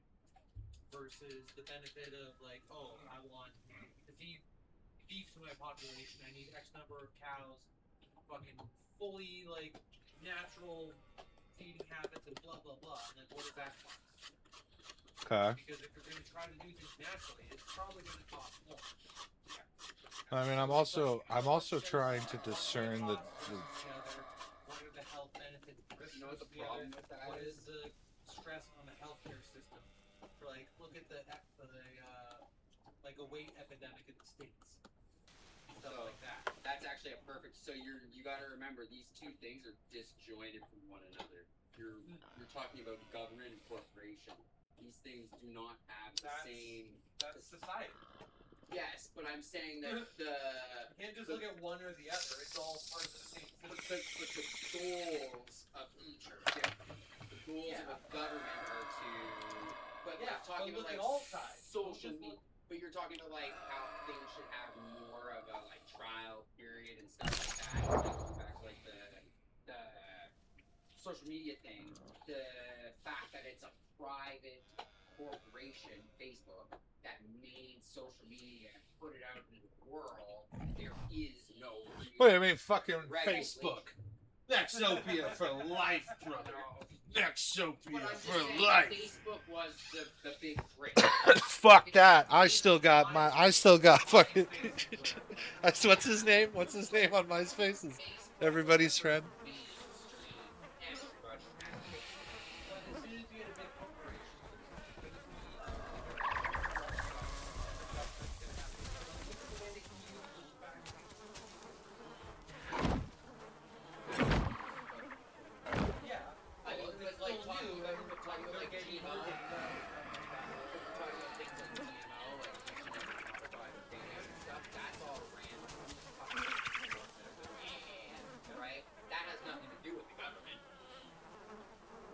versus the benefit of like, oh, I want to feed beef to my population, I need X number of cows, fucking fully like natural feeding habits and blah blah blah. And like what does that cost? Okay. Because if you're going to try to do things naturally, it's probably going to cost more. I mean, I'm also trying to discern the What are the health benefits? You know what the problem with that What is? is the stress on the healthcare system? For like, look at like a weight epidemic in the states, stuff So, like that. That's actually a perfect. So you got to remember these two things are disjointed from one another. You're talking about government and corporation. These things do not have the same. That's society. Yes, but I'm saying that You can't just look at one or the other. It's all part of the same system. but the goals of each are different. The goals of a government are to. But like talking but about look like at all sides. social media. But you're talking about like how things should have more of a like trial period and stuff like that. Like going back to like the social media thing, the fact that it's a private corporation, Facebook, that made social media and put it out into the world, there is no real What do you mean, fucking regulation. Facebook? Nexopia for life, brother. Nexopia But I'm just for saying life. Facebook was the big break. Fuck that. I still got fucking. What's his name? What's his name on MySpace? Is everybody's friend? Everybody has Facebook. But as soon as you get a big corporation, there's going to be yeah. I mean, But like talking about like GMO, if we're talking about things like GMO, like modified organic and stuff, that's all random. Right? That has nothing to do with the government.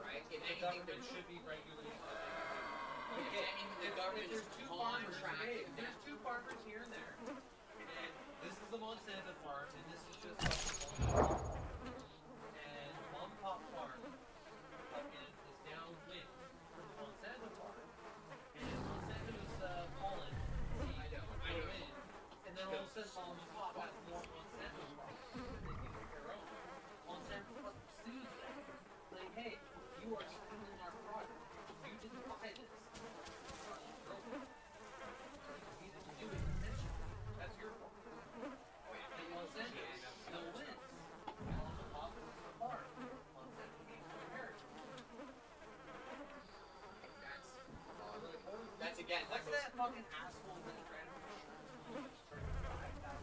Right? If The anything, government should be regulating what they can do. Okay, the government if is there's two farmers, contracting if there's two farmers here and there, and this is the Monsanto farm, and this is just and mom and pop farm fucking is downwind from the Monsanto farm, and Monsanto's pollen I know. in, and then all of a sudden mom and pop has more Monsanto farms than they do their own. Monsanto fucking sues them. Like, hey, you are stealing our product. You didn't buy this. You didn't do it intentionally. That's your fault. And Monsanto still wins. Mom and pop is the farm. Monsanto needs to inherit. That's again. What's that fucking asshole that ran for insurance? Charging 5,000%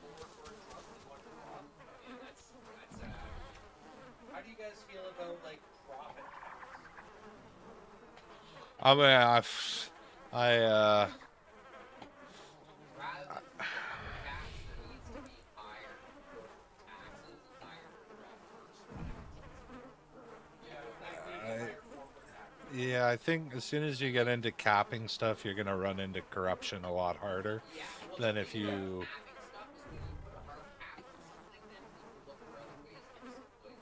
more for a drug than what it costs? How do you guys feel about like profit tax? I mean, Rather than tax needs to be higher for taxes and higher for yeah, I think as soon as you get into capping stuff, you're gonna run into corruption a lot harder than if you. Capping stuff is when you put a hard cap on something, then people look for other ways to exploit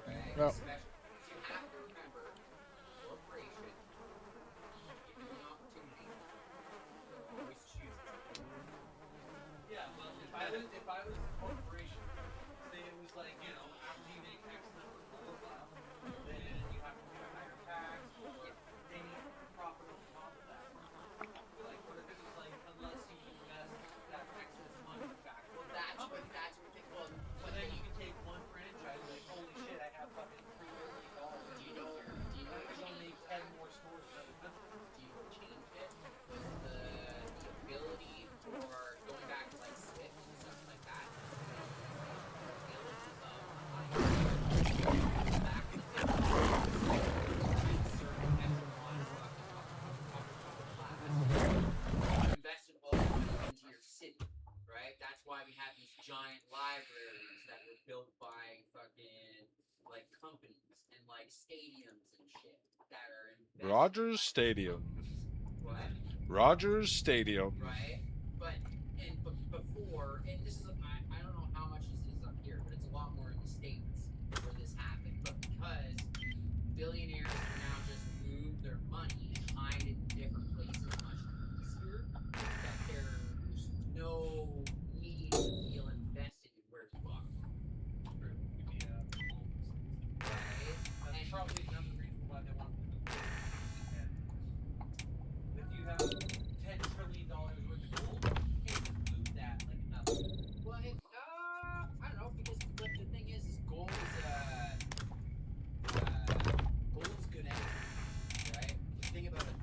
the right? No. Especially, you have to remember, corporation, given the opportunity, they'll always choose it. Yeah, well, if I was a corporation, say it was like, after you make X number, blah blah blah, then you have to pay a higher tax or any profit on top of that. Like, what if it was like, unless you invest that excess money back? Well, That's what they, well, so then you can take one franchise, like, holy shit, I have fucking 3 like stadiums and shit that are invested Rogers by Stadium. companies. What? Rogers Stadium. Right? But before, and this is I don't know how much this is up here, but it's a lot more in the States where this happened. But because billionaires can now just move their money and hide it in different places much easier, that there's no need to feel invested in where you are. True. Yeah. Right? That's And probably another reason why they want to move the gold. If you have $10 trillion worth of gold, you can't just move that like nothing. well, I don't know because but the thing is gold is good anyway, right? The thing about the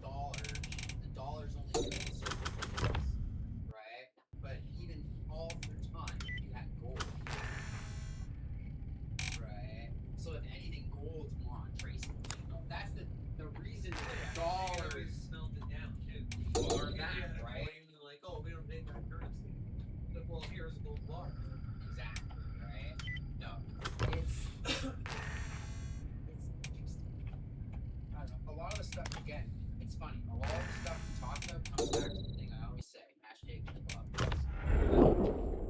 dollar's only good at certain things, right? But even all through time, you had gold, right? So if anything, gold's more untraceable. That's the reason dollars. Smelt it down too. Well, or If you that, had a right? coin and like, oh, we don't take that currency. But well, here's a gold bar. Exactly, right? No, it's I don't know. A lot of the stuff, again, it's funny. A lot of the stuff we talk about comes back to the thing I always say. Hashtag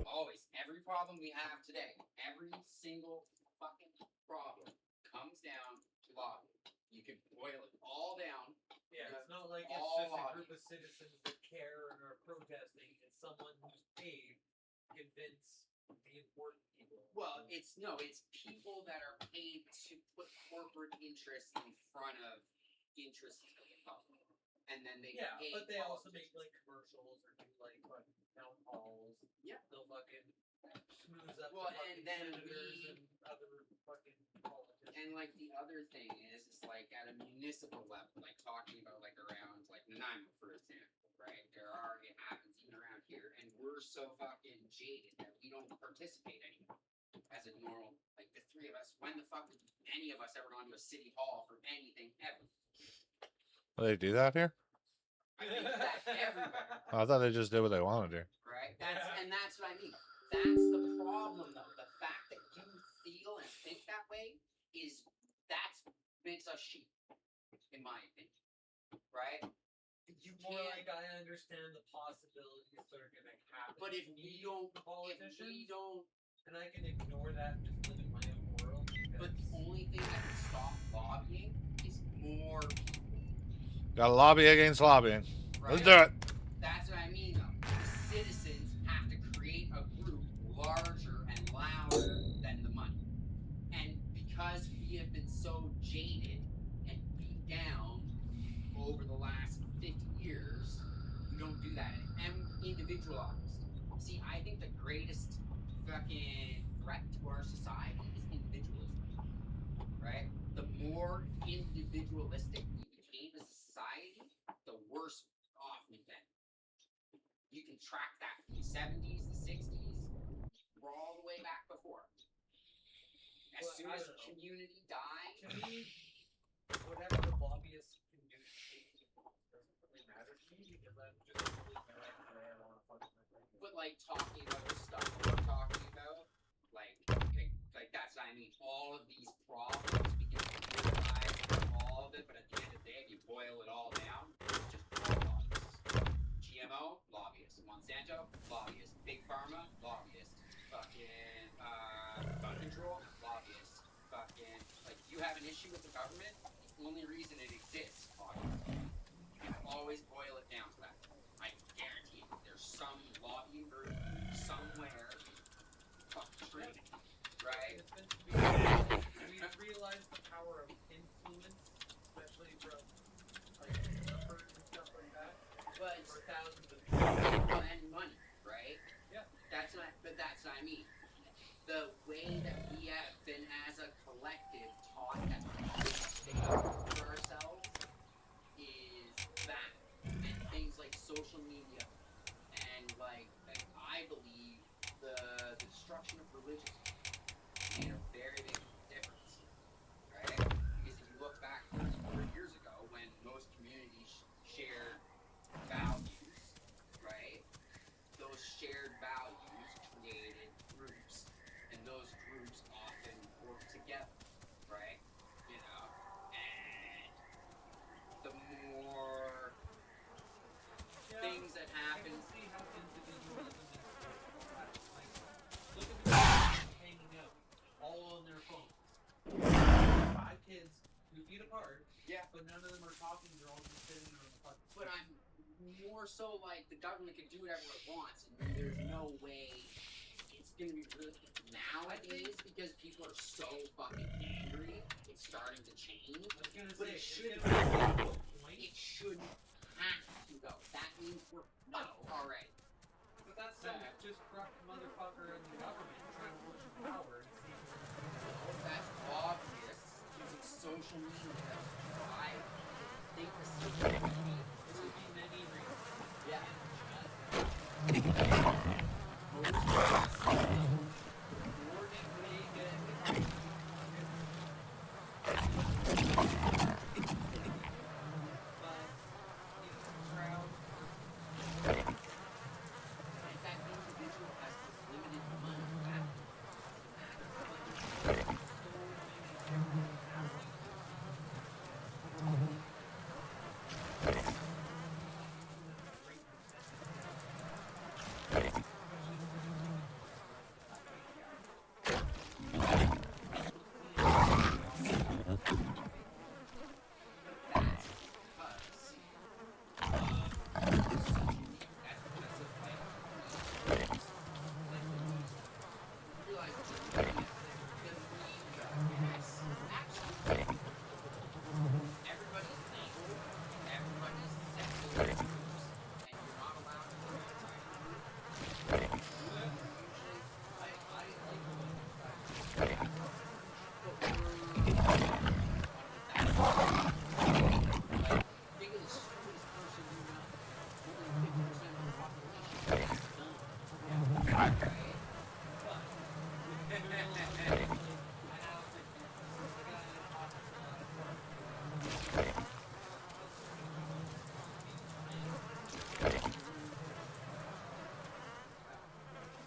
always. Every problem we have today, every single fucking problem comes down to lobbying. You can boil it all down. Yeah, it's not like it's all just a lobbying. group of citizens that care and are protesting. It's someone who's paid to convince the important people. Well, it's people that are paid to put corporate interests in front of interests of the public. And then they Yeah, pay but they also make politicians. like commercials or do like fucking town halls. Yeah. They'll fucking smooth up Well, the fucking and then senators and other fucking politicians. And like the other thing is like at a municipal level, like talking about like around like Nanaimo, for example, right? It happens even around here, and we're so fucking jaded that we don't participate anymore as a normal. Like the three of us, when the fuck did any of us ever gone to a city hall for anything ever? Well, they do that here? I think that everywhere. I thought they just did what they wanted to. Right? That's what I mean. That's the problem though. The fact that you feel and think that way makes us sheep, in my opinion. Right? You More can't, like I understand the possibilities that are gonna happen. but if to we me, don't politicians, and I can ignore that and just live in my own world. But the only thing that can stop lobbying is more people. Gotta lobby against lobbying. Right? Let's do it. That's what I mean though. The citizens have to create a group larger and louder than the money. And because we have been so jaded and beat down over the last 50 years, we don't do that and individualized. See, I think the greatest fucking threat to our society is individualism. Right? The more individualistic we became as a society, the worse off we've been. You can track that from the 70s, the 60s, we're all the way back before. As soon as community died, To me, whatever the lobbyists can do to change people doesn't really matter to me because I'm just really direct where I want to fucking but like talking about the stuff we're talking about, like that's what I mean. All of these problems, we can theorize all of it, but at the end of the day, if you boil it all down, it's just all lobbyists. GMO, lobbyists. Monsanto, lobbyists. Big Pharma, lobbyists. Fucking gun control, lobbyists. Fucking like you have an issue with the government, the only reason it exists, lobbyists. You can always boil it down to that. I guarantee you, there's some lobbying group somewhere. Right? We've realized the power of influence, especially from like numbers and stuff like that. But For thousands of and money, right? Yeah. That's what I mean. The way that we have been as a collective taught that we should stick up for ourselves is that, and things like social media and like I believe the destruction of religion things that happen. I can see how individualism is like, look at the kids hanging out, all on their phones. 5 kids, 2 feet apart. Yeah. But none of them are talking. They're all just sitting on the fucking. But I'm more so like the government can do whatever it wants, and there's no way it's gonna be really nowadays because people are so fucking angry. It's starting to change. I was gonna But say, it should. it's gonna be a point. It shouldn't have to go. That means we're fucked already. But that's some just corrupt motherfucker in the government trying to push power and see if That's obvious using social media. I think the social media. there would be many reasons. Yeah. If that individual has limited money, that doesn't matter.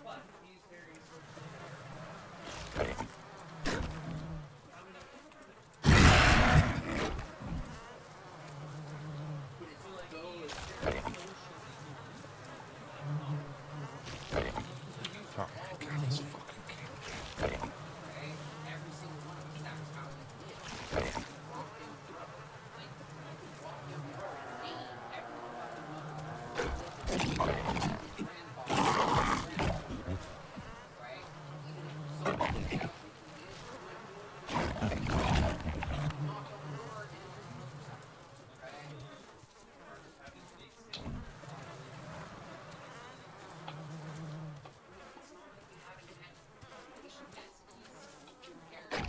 but he's very Oh my god, this fucking game. Every single one of us, that's how we live. Walk in the road. Like, you can walk in the road and name every fucking grandfather, right? Even if somebody else knock on the door and introduce yourself, right? It's not like we haven't had population densities compared to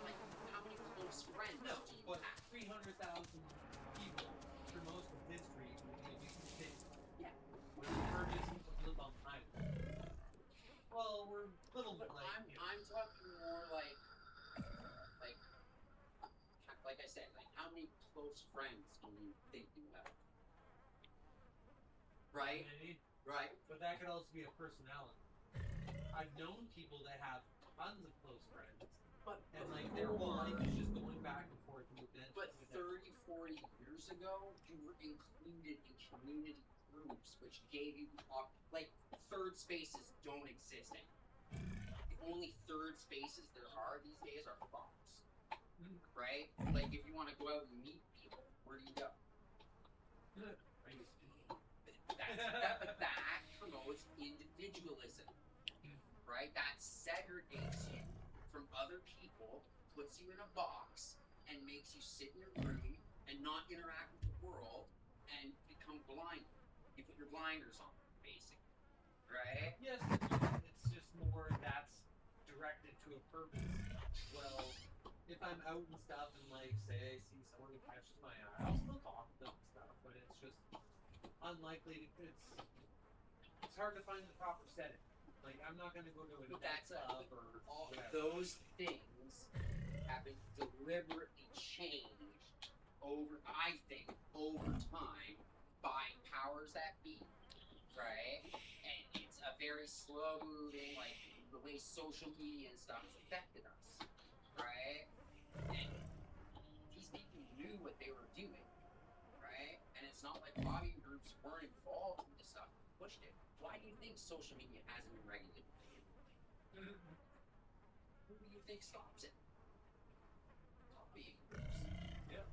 like how many close friends No, do you but have? 300,000 people for most of history would be a decent thing. Yeah. When the Burgess live on the island. Well, we're a little bit But like I'm talking more like I said, like how many close friends do you think you have? Right? Maybe, Right? but that could also be a personality. I've known people that have tons of close friends, But and like their whole life is just going back and forth with them. But 30, 40 years ago, you were included in community groups, which gave you like third spaces don't exist anymore. The only third spaces there are these days are bars, right? Like if you want to go out and meet people, where do you go? That promotes individualism, right? That segregates you from other people, puts you in a box, and makes you sit in your room and not interact with the world and become blind. You put your blinders on, basically, right? Yes, it's just more that's directed to a purpose. Well, if I'm out and stuff and like say I see someone who catches my eye, I'll still talk to them and stuff, but it's just unlikely to, it's hard to find the proper setting. Like I'm not gonna go to a But that's club or all whatever. those things have been deliberately changed I think, over time by powers that be, right? And very slow moving, like the way social media and stuff has affected us, right? And these people knew what they were doing, right? And it's not like lobbying groups weren't involved in this stuff, pushed it. Why do you think social media hasn't been regulated? Who do you think stops it? Lobbying groups. Yeah.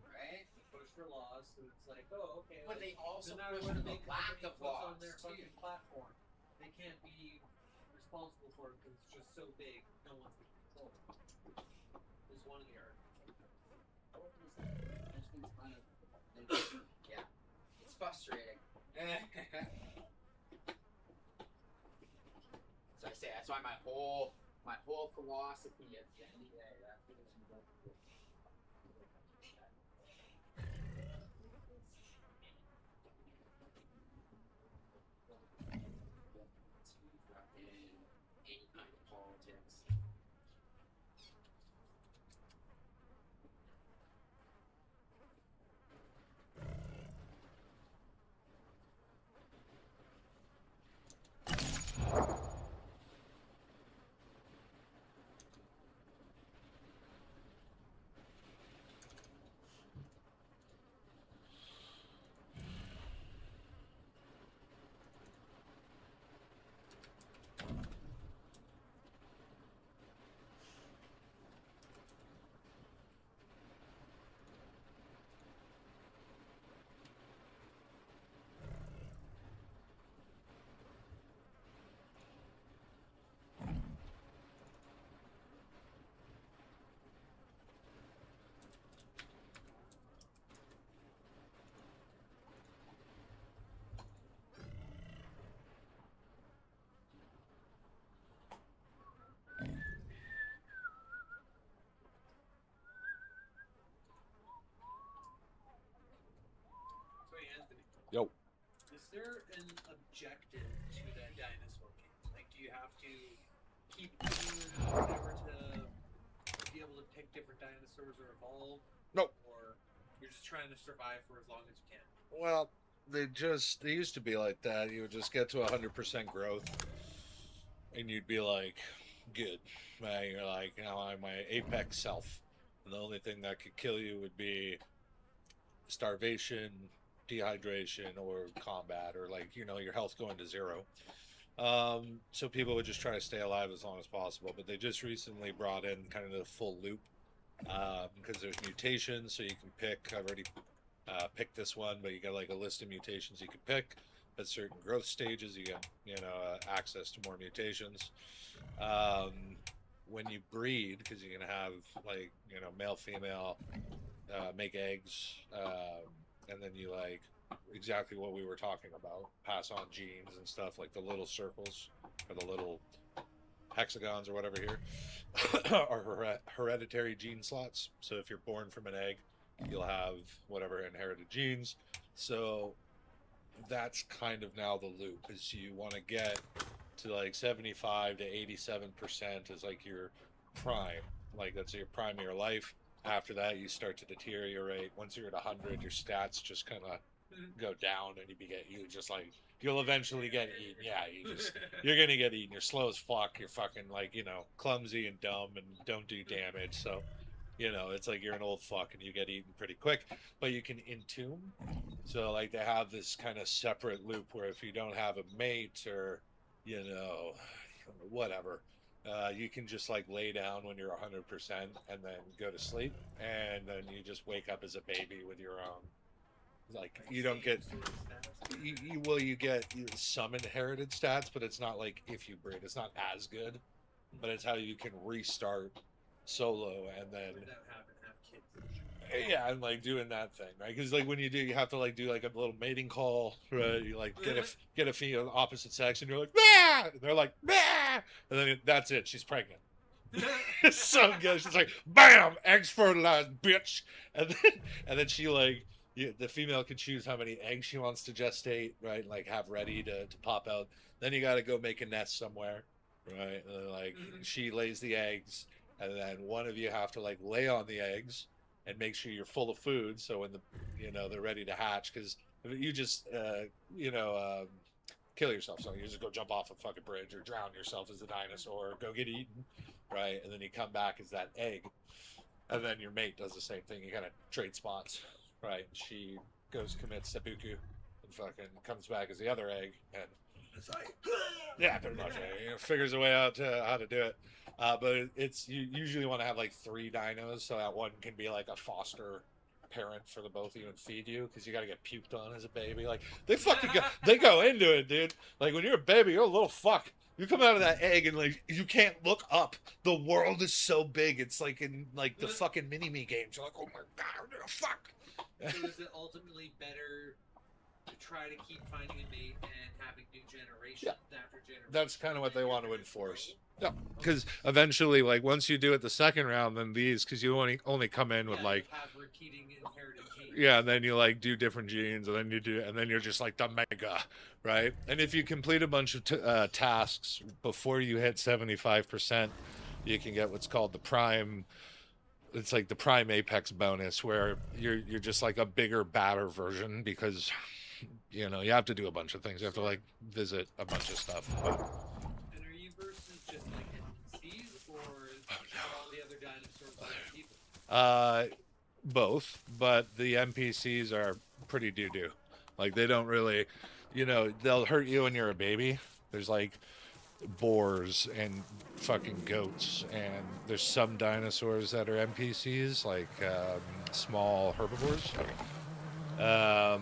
Right? They push for laws, so it's like, oh, okay. But like, they also no matter push what for a the big lack company of puts on laws their too. fucking platform, they can't be responsible for it because it's just so big, no one's in control. Is one of the arguments. Yeah, it's frustrating. So I say that's why my whole philosophy at the end of the day, that's what it's about. In any kind of politics. So Anthony, Yo. is there an objective to that dinosaur game? Like, do you have to keep doing whatever to be able to pick different dinosaurs or evolve? Nope. Or you're just trying to survive for as long as you can? Well, they used to be like that. You would just get to 100% growth, and you'd be like, good. And you're like, now I'm my apex self. And the only thing that could kill you would be starvation, dehydration, or combat, or like, your health going to zero. So people would just try to stay alive as long as possible. But they just recently brought in kind of the full loop, because there's mutations, so you can pick. I've already picked this one, but you got like a list of mutations you can pick. At certain growth stages, you get access to more mutations. When you breed, because you're gonna have like male, female, make eggs, and then you like exactly what we were talking about, pass on genes and stuff, like the little circles or the little hexagons or whatever here are hereditary gene slots. So if you're born from an egg, you'll have whatever inherited genes. So that's kind of now the loop, is you want to get to like 75 to 87% is like your prime, like that's your prime of your life. After that you start to deteriorate. Once you're at 100, your stats just kind of go down, and you just like you'll eventually get eaten. Yeah, you're gonna get eaten. You're slow as fuck. You're fucking like clumsy and dumb and don't do damage. So it's like you're an old fuck and you get eaten pretty quick. But you can entomb. So like they have this kind of separate loop where if you don't have a mate or whatever, you can just like lay down when you're 100% and then go to sleep, and then you just wake up as a baby with your own. Like you don't get you get some inherited stats, but it's not like if you breed, it's not as good. But it's how you can restart solo and then Have kids. yeah, and like doing that thing, right? Because like when you have to like do like a little mating call, right? You like get a female opposite sex, and you're like, bah! And they're like, bah! And then that's it. She's pregnant. It's so good. She's like, bam, eggs fertilized, bitch. And then she like the female can choose how many eggs she wants to gestate, right? And, like have ready to pop out. Then you got to go make a nest somewhere, right? And then, like she lays the eggs, and then one of you have to like lay on the eggs and make sure you're full of food. So when they're ready to hatch, because you just kill yourself. So you just go jump off a fucking bridge or drown yourself as a dinosaur or go get eaten, right? And then you come back as that egg. And then your mate does the same thing. You kind of trade spots, right? She goes commits seppuku and fucking comes back as the other egg, and it's like, yeah, pretty much. Figures a way out how to do it. But it's you usually want to have like 3 dinos, so that one can be like a foster parent for the both of you and feed you, because you got to get puked on as a baby. Like they go into it, dude. Like when you're a baby, you're a little fuck. You come out of that egg and like you can't look up. The world is so big. It's like in like the fucking mini me games. You're like, oh my god, fuck. So is it ultimately better to try to keep finding a mate and having new generations after generation? That's kind of what they want to enforce. Yeah, because eventually, like once you do it the second round, then because you only come in with like have repeating inherited genes. yeah, and then you like do different genes, and then you're just like the mega, right? And if you complete a bunch of tasks before you hit 75%, you can get what's called the prime. It's like the prime apex bonus, where you're just like a bigger, badder version, because you know you have to do a bunch of things. You have to like visit a bunch of stuff. But, and are you versus just like NPCs or all the other dinosaurs like people? Both, but the NPCs are pretty doo-doo. Like they don't really, you know, they'll hurt you when you're a baby. There's like boars and fucking goats, and there's some dinosaurs that are NPCs, like small herbivores. But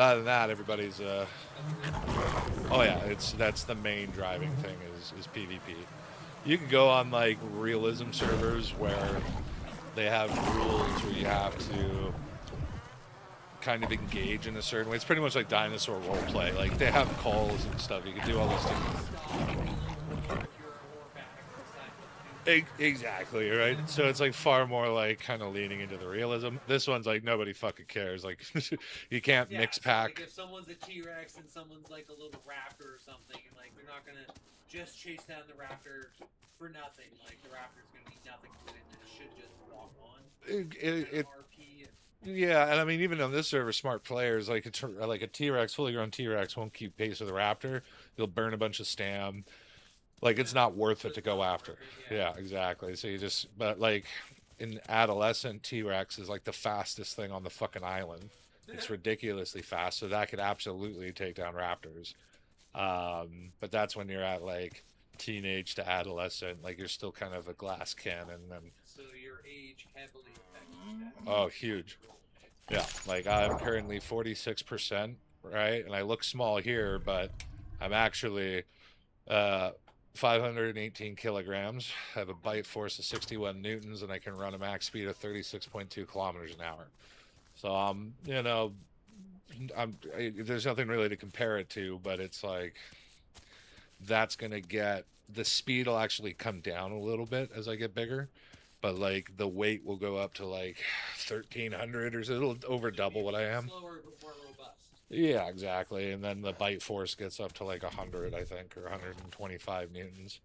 other than that, everybody's oh yeah, that's the main driving thing is PvP. You can go on like realism servers where they have rules where you have to kind of engage in a certain way. It's pretty much like dinosaur roleplay. Like they have calls and stuff. You can do all this stuff. Exactly, right? So it's like far more like kind of leaning into the realism. This one's like nobody fucking cares. Like you can't mix pack. Like if someone's a T-Rex and someone's like a little raptor or something, and like they're not gonna just chase down the raptor for nothing. Like the raptor's gonna be nothing to it, and it should just walk on. RP and Yeah, and I mean even on this server, smart players like a T-Rex, fully grown T-Rex won't keep pace with the raptor. You'll burn a bunch of stam. Like it's not worth it to go after. Yeah, exactly. So you just, but like an adolescent T-Rex is like the fastest thing on the fucking island. It's ridiculously fast, so that could absolutely take down raptors. But that's when you're at like teenage to adolescent, like you're still kind of a glass cannon. And so your age heavily affects that. oh, huge. Yeah, like I'm currently 46%, right? And I look small here, but I'm actually 518 kilograms, I have a bite force of 61 newtons, and I can run a max speed of 36.2 kilometers an hour. So you know, there's nothing really to compare it to, but it's like that's gonna get the speed will actually come down a little bit as I get bigger, but like the weight will go up to like 1,300 or so. It'll over double what I am. Slower but more robust. Yeah, exactly. And then the bite force gets up to like 100, I think, or 125 newtons.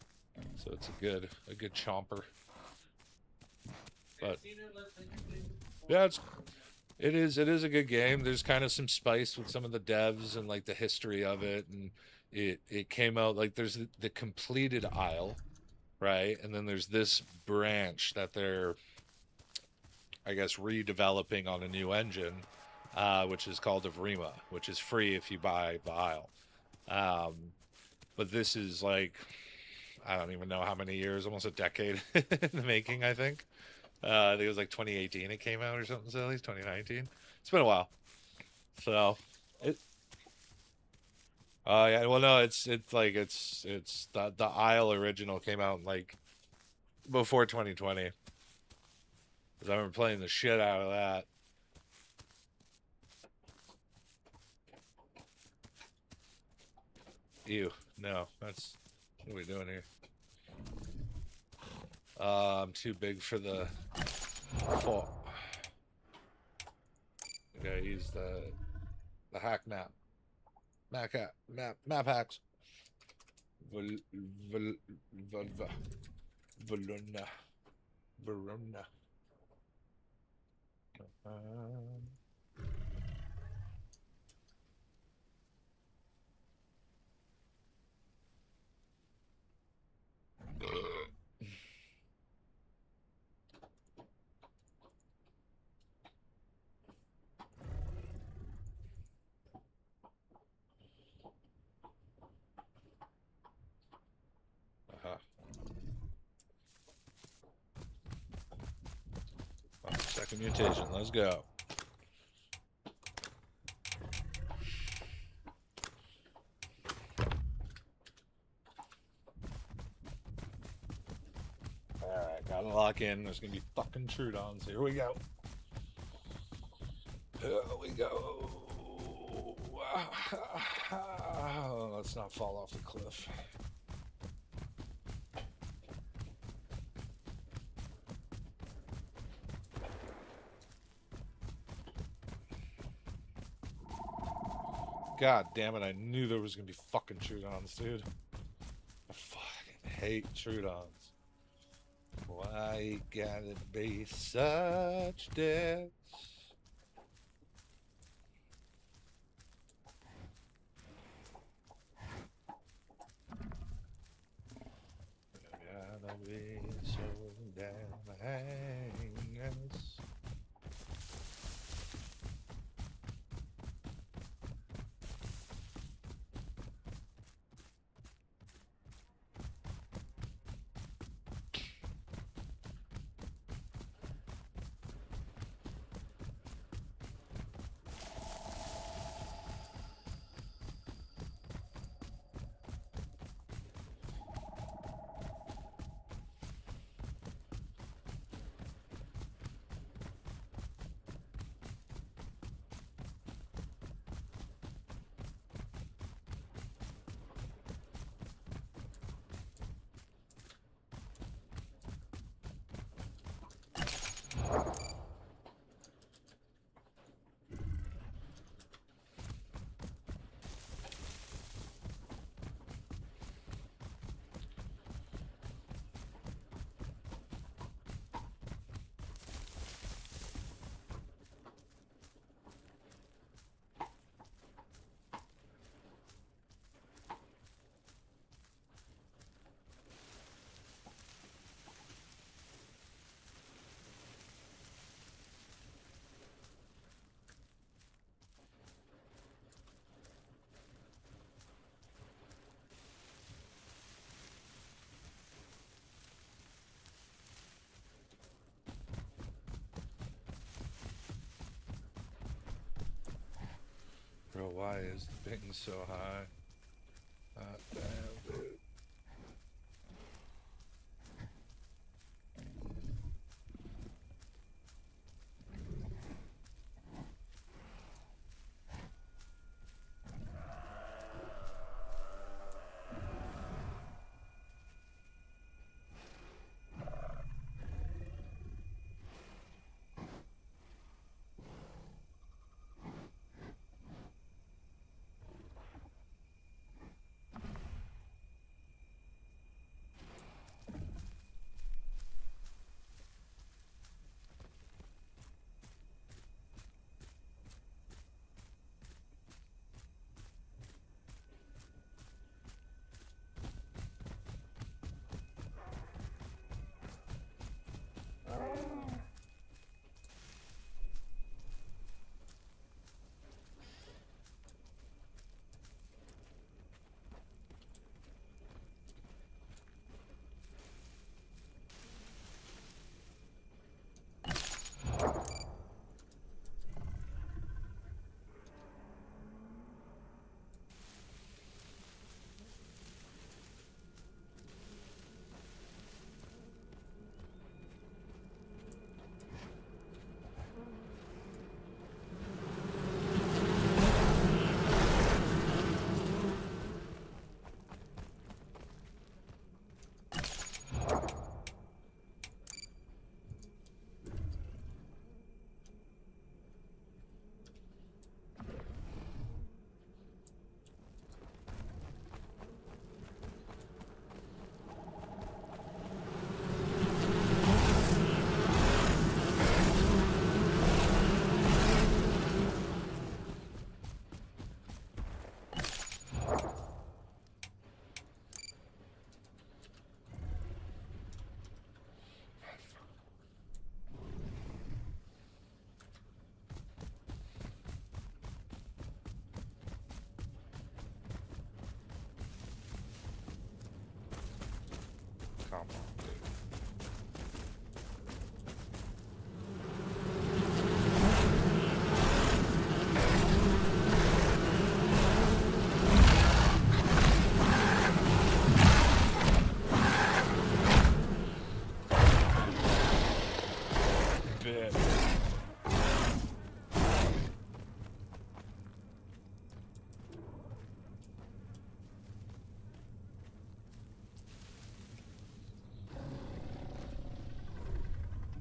So it's a good chomper. But yeah, it is a good game. There's kind of some spice with some of the devs and like the history of it, and it came out like there's the completed Isle, right? And then there's this branch that they're, I guess, redeveloping on a new engine. Which is called Avrima, which is free if you buy the Isle. But this is like, I don't even know how many years, almost a decade in the making, I think. I think it was like 2018 it came out or something silly, 2019. It's been a while. So, yeah, well, no, it's the Isle original came out like before 2020. Because I remember playing the shit out of that. Ew, no, that's what are we doing here? I'm too big for the fall. Okay, use the hack map. Map hacks. Verona. Second mutation. Let's go. Alright, gotta lock in. There's gonna be fucking Trudons. Here we go. Here we go. Let's not fall off the cliff. God damn it, I knew there was gonna be fucking Trudons, dude. I fucking hate Trudons. Why you gotta be such dicks? Gotta be so damn heinous. Bro, why is the ping so high? Damn, dude. fit.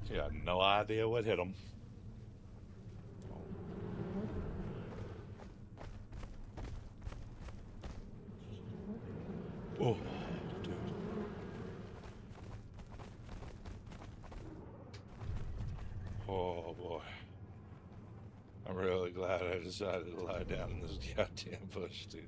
He had no idea what hit him. Oh, dude. Oh, boy. I'm really glad I decided to lie down in this goddamn bush, dude.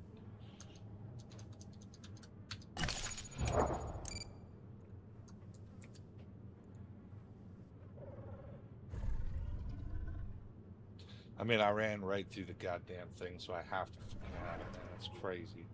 I mean, I ran right through the goddamn thing, so I have to. Yeah, that's crazy.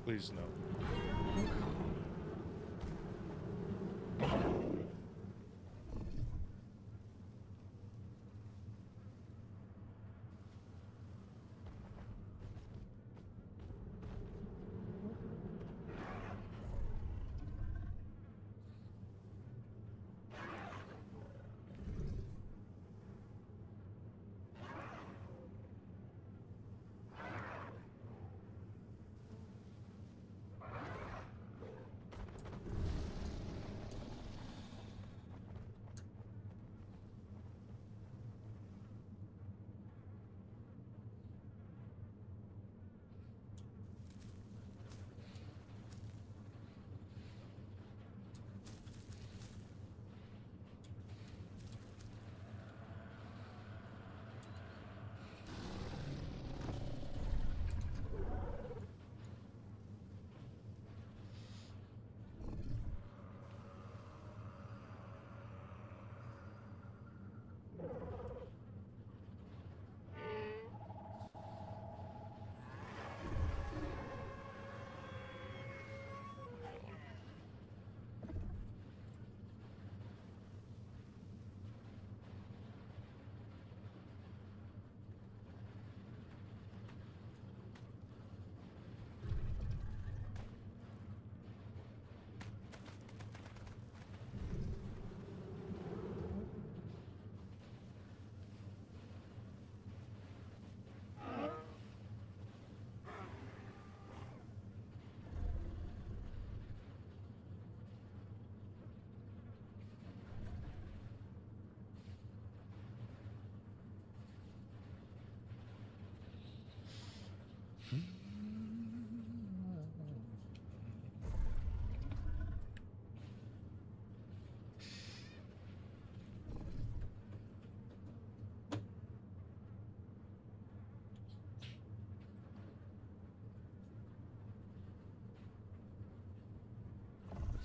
Please no.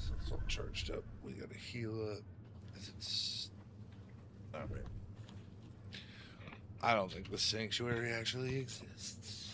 So it's all charged up. We gotta heal up. It's all right. I don't think the sanctuary actually exists.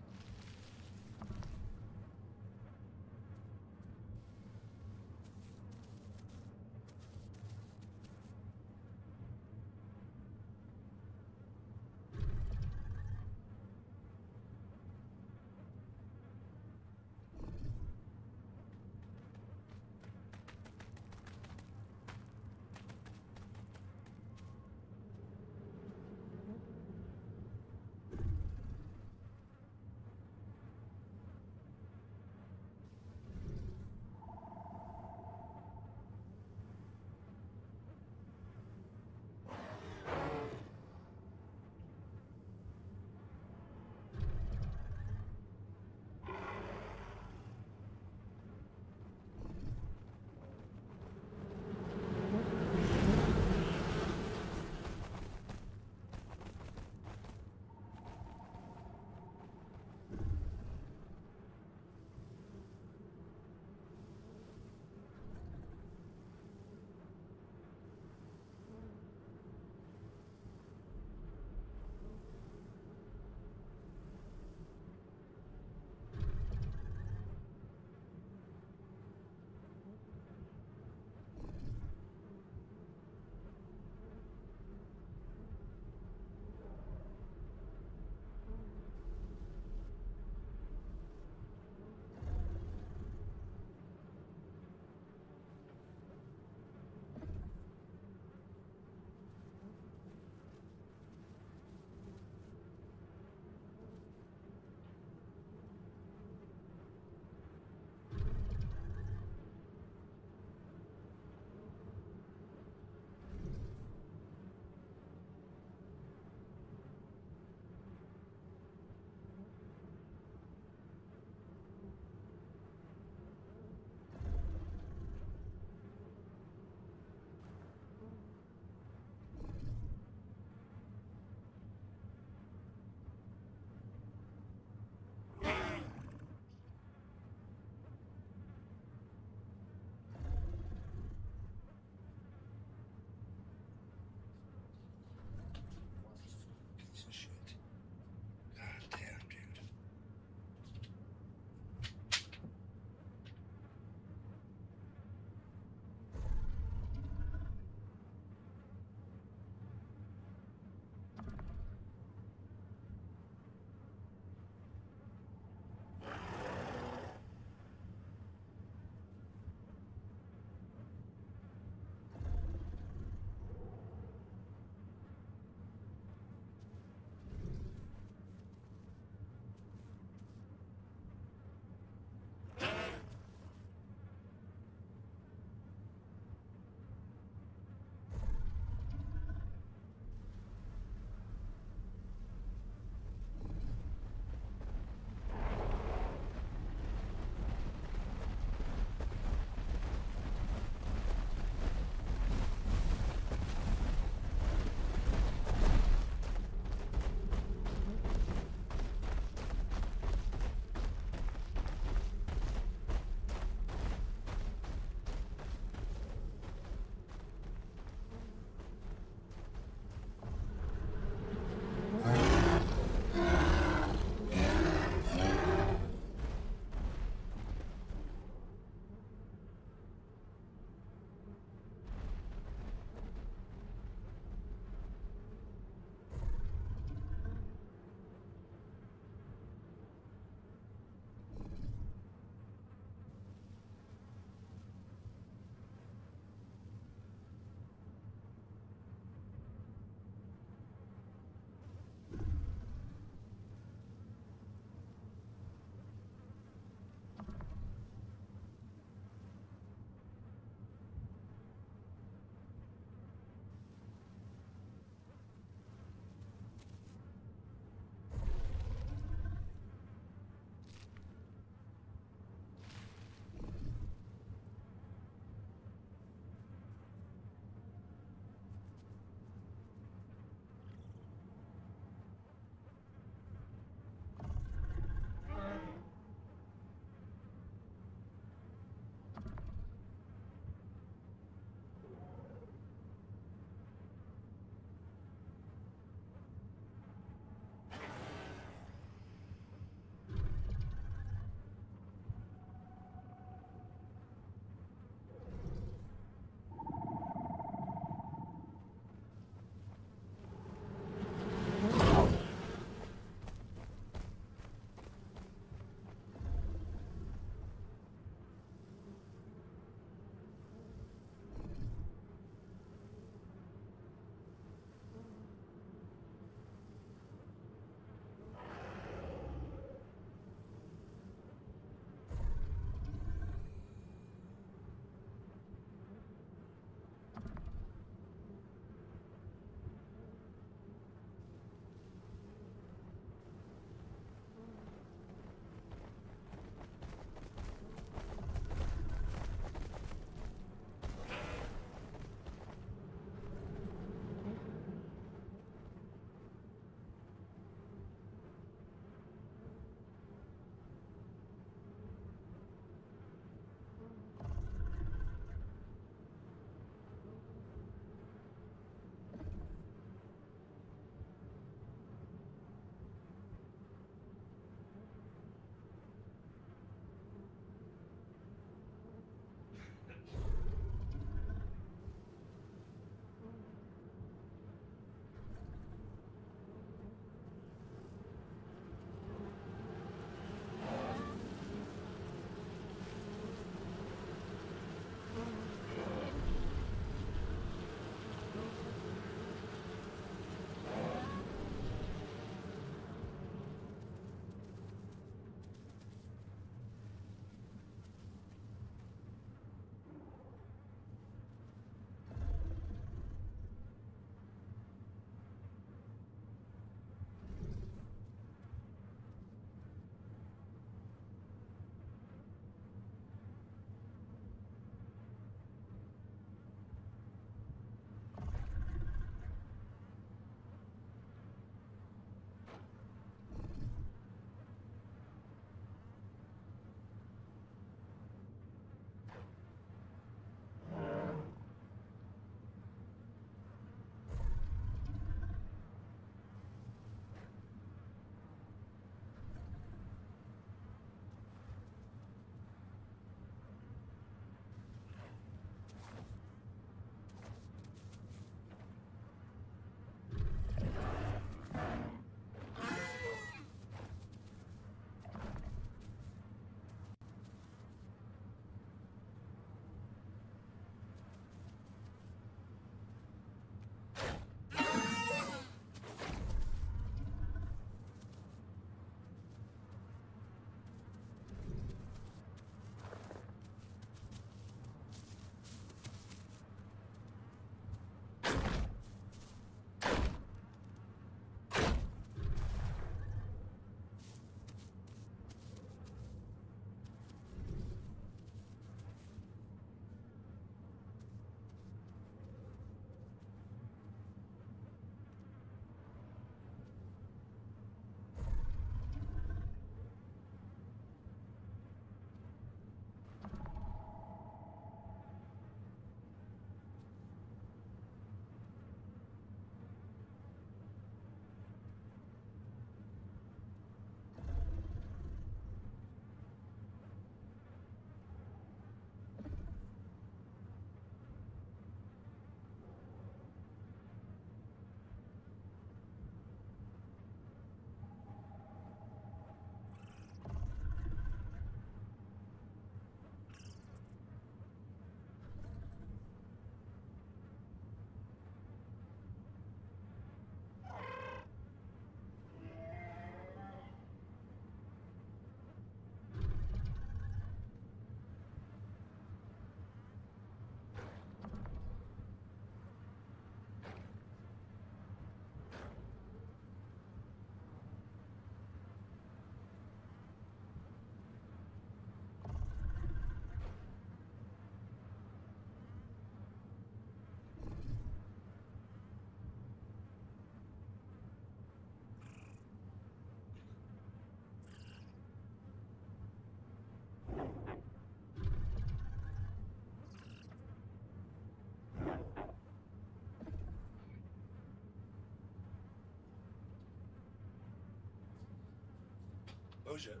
Oh shit.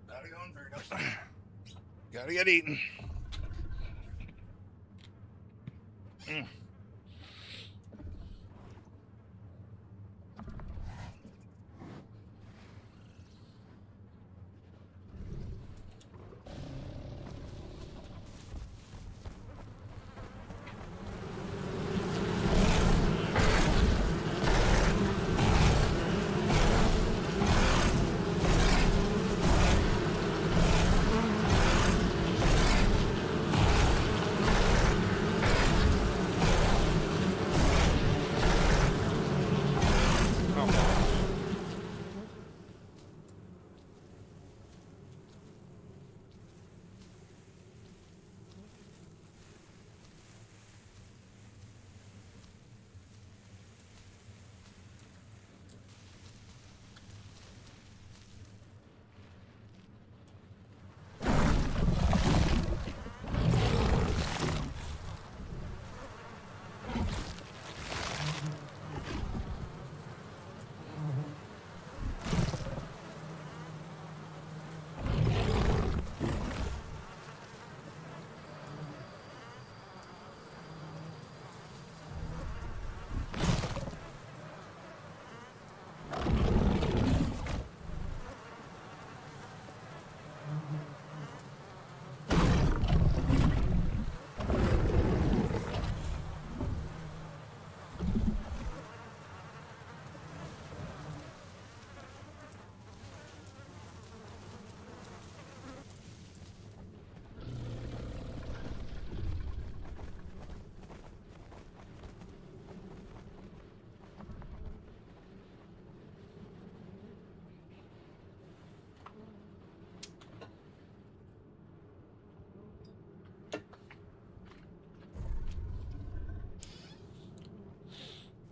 Gotta go in for Gotta get eaten.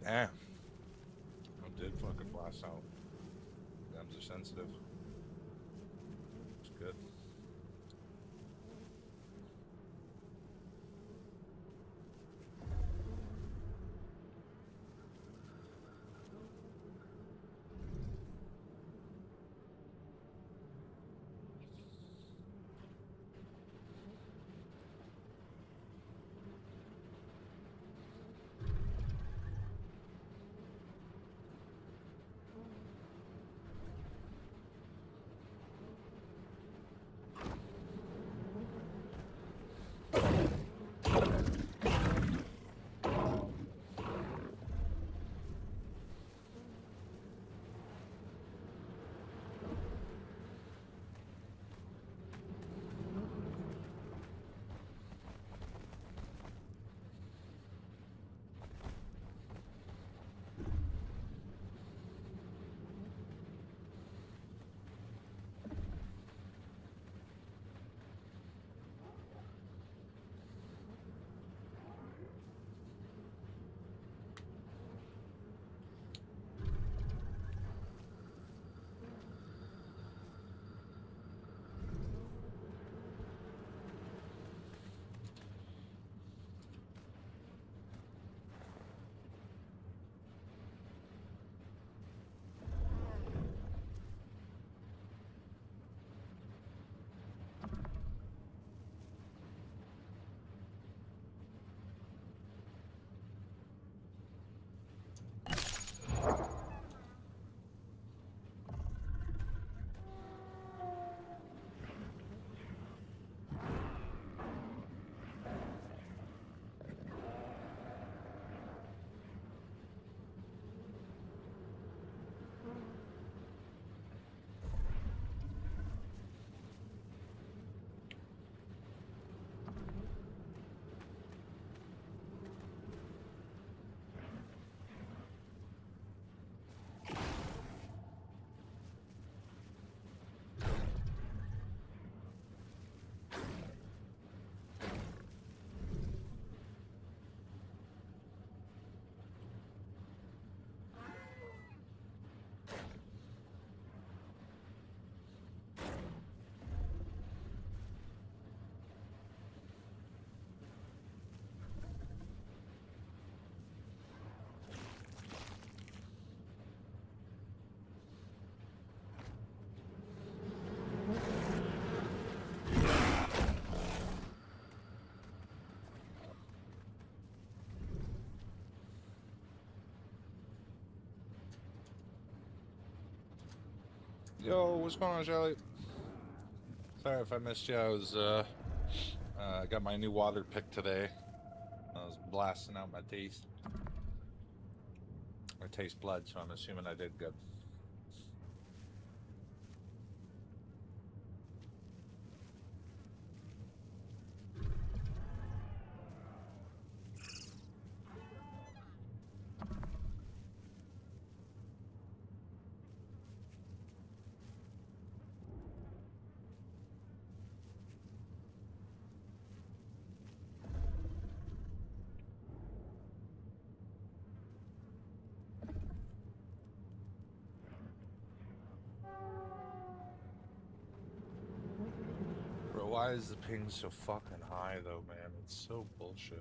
Damn. I did fucking blast out. Guns are sensitive. It's good. Yo, what's going on, Shelly? Sorry if I missed you. I was got my new water pick today. I was blasting out my teeth. I taste blood, so I'm assuming I did good. Bro, why is the ping so fucking high though, man? It's so bullshit.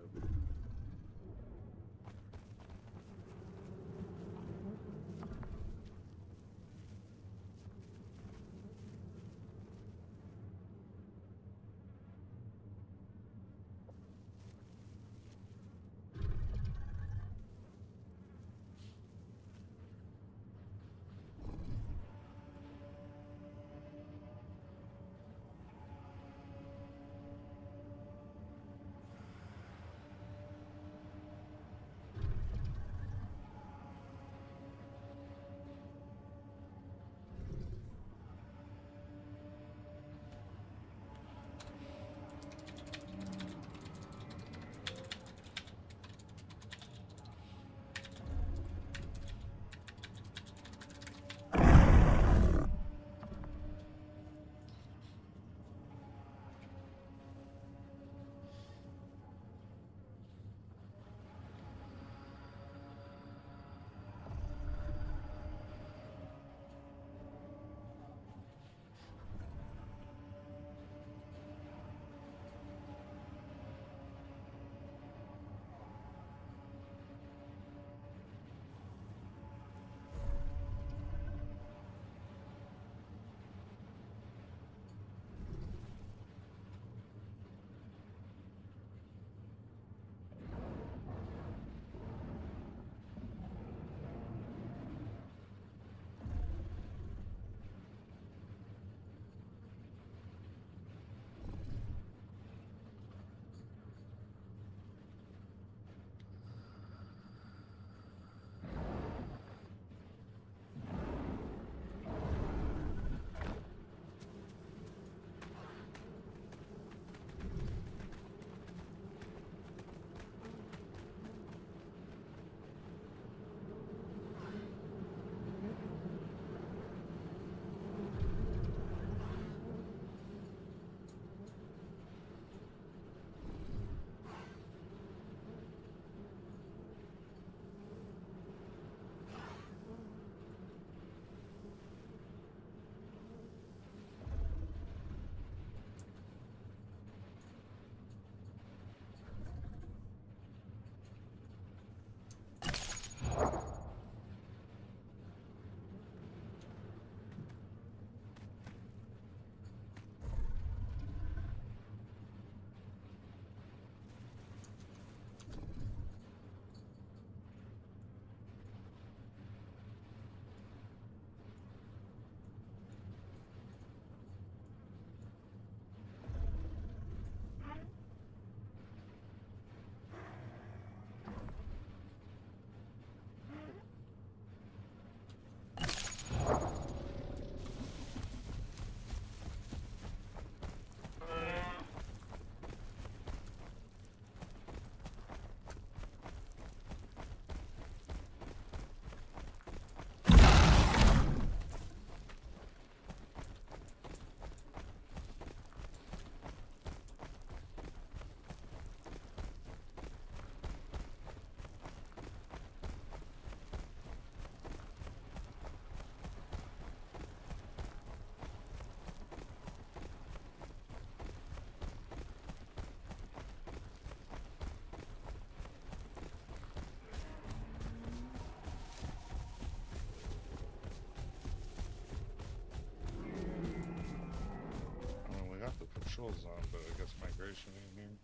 Got the patrols on, but I guess migration in here.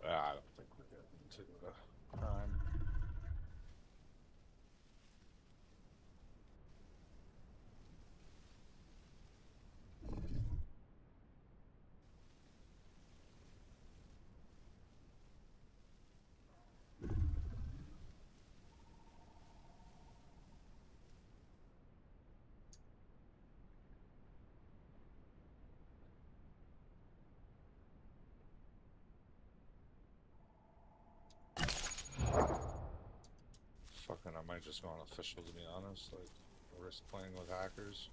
I don't think we're getting to the crime. might just go on official, to be honest. Like, risk playing with hackers.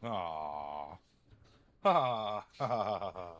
Aww. Ha ha ha ha ha.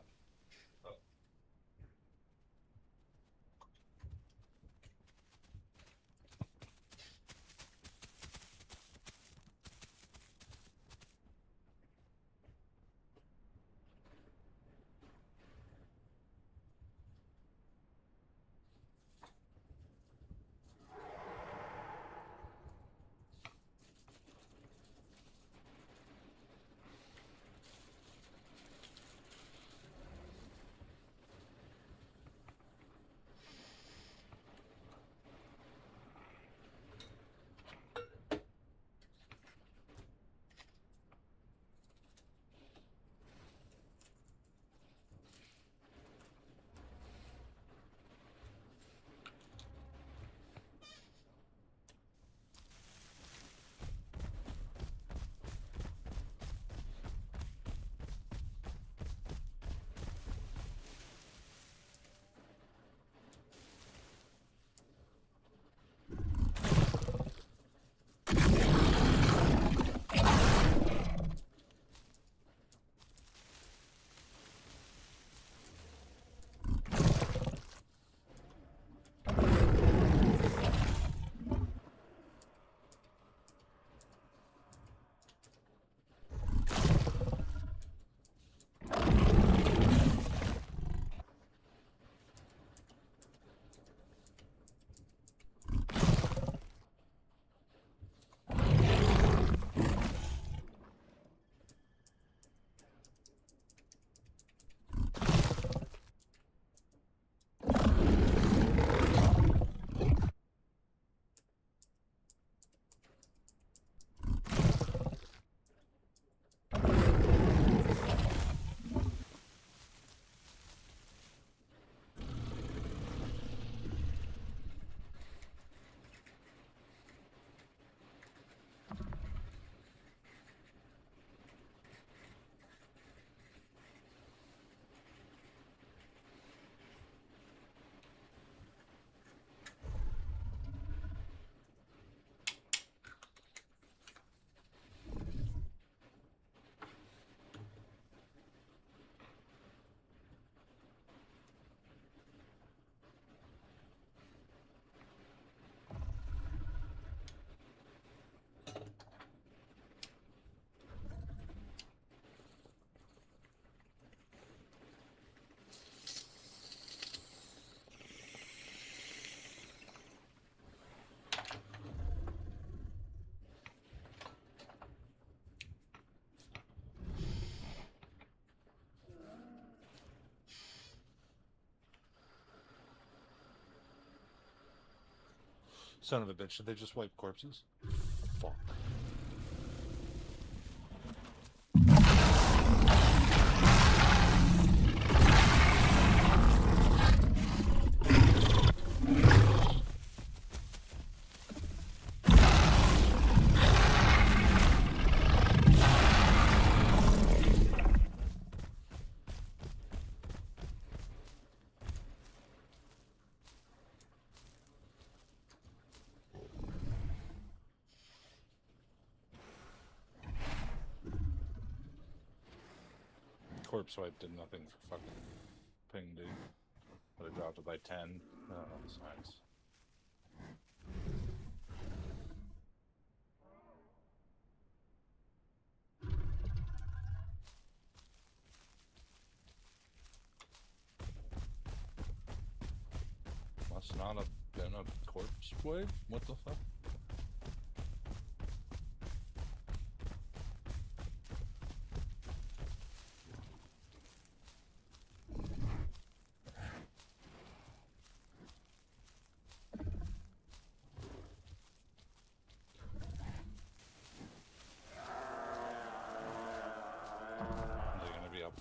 Son of a bitch, did they just wipe corpses? Fuck. Corpse swipe did nothing for fucking ping, dude. But I dropped it by 10. Oh, that's nice. Must not have been a corpse wave? What the fuck?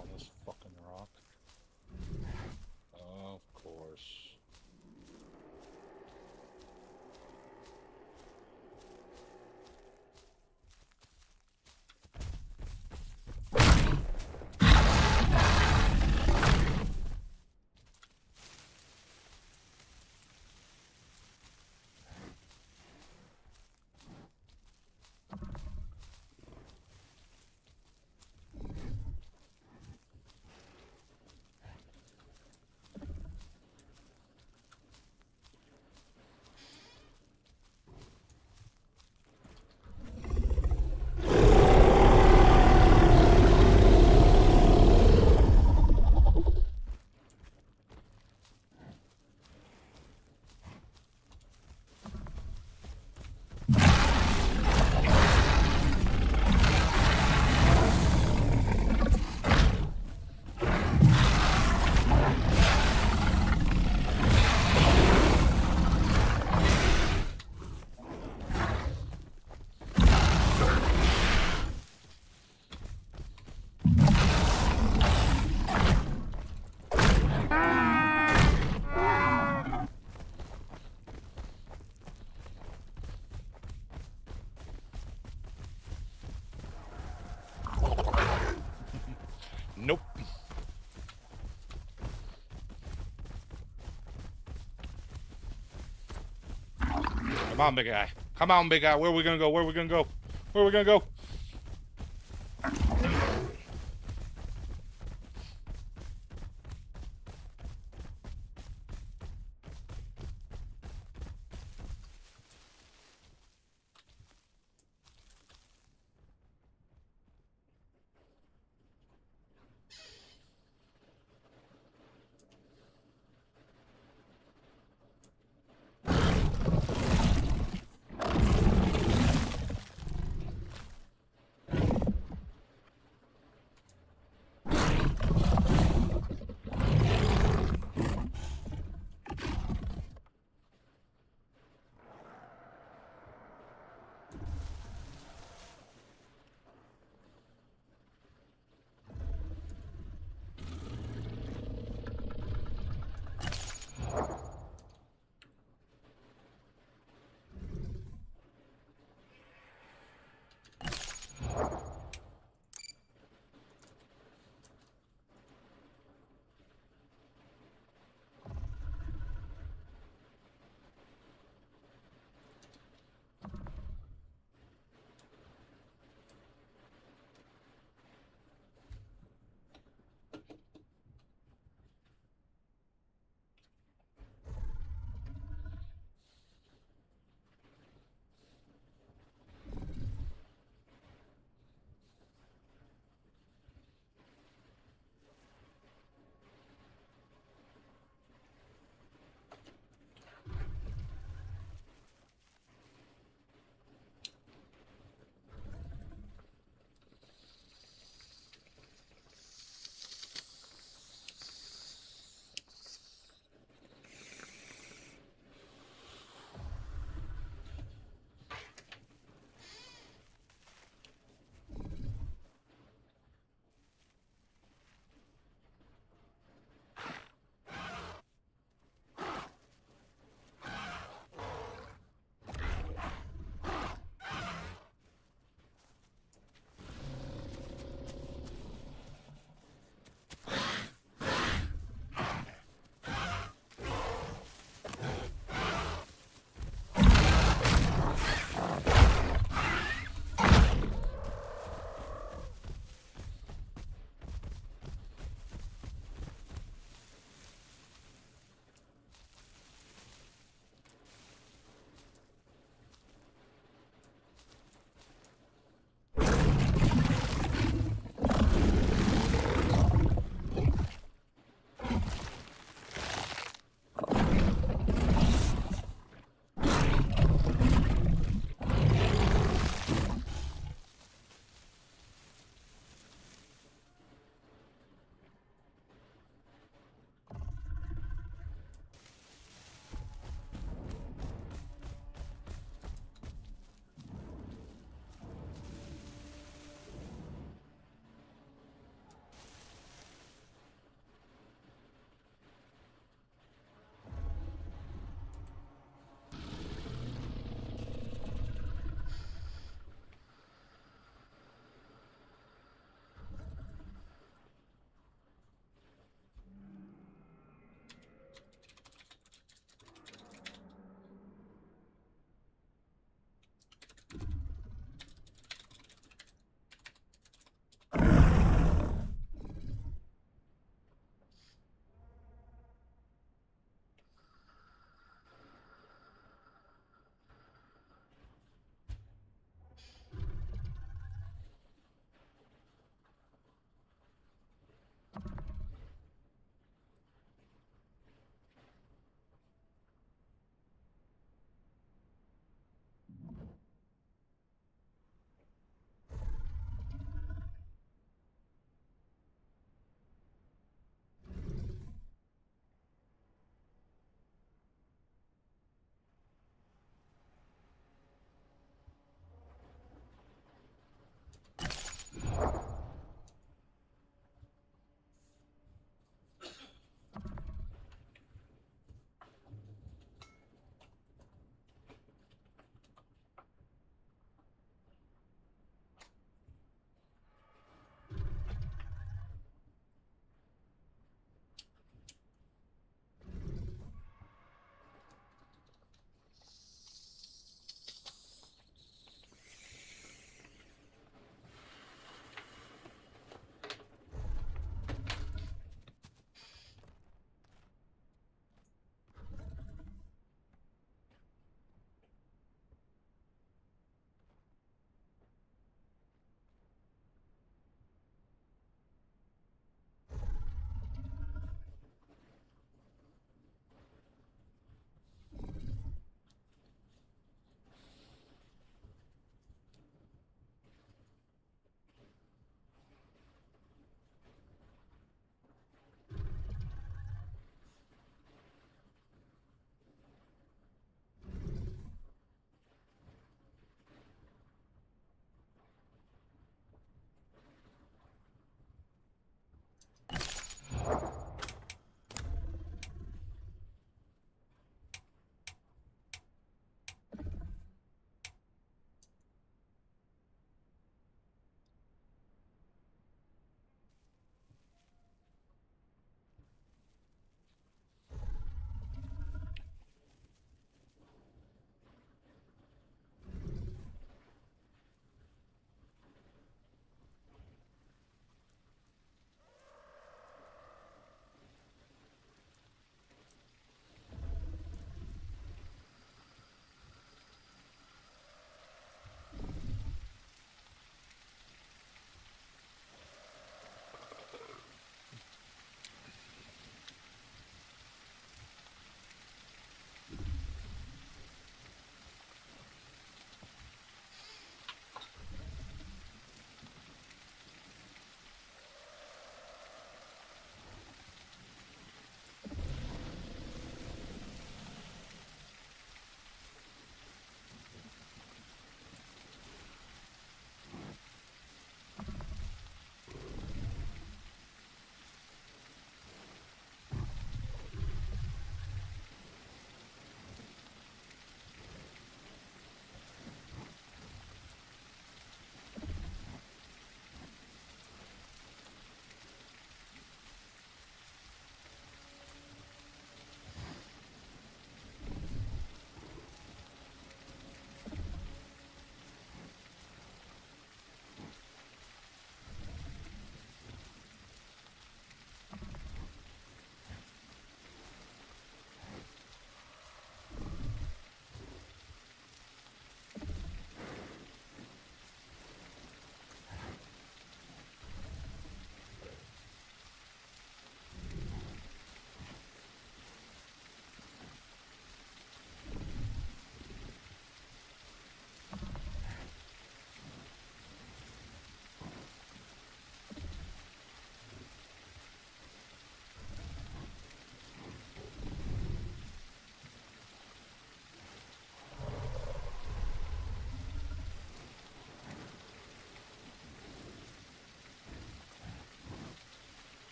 On this fucking rock. Of course. Come on, big guy. Come on, big guy. Where are we gonna go? Where are we gonna go? Where are we gonna go?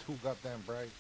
too goddamn bright.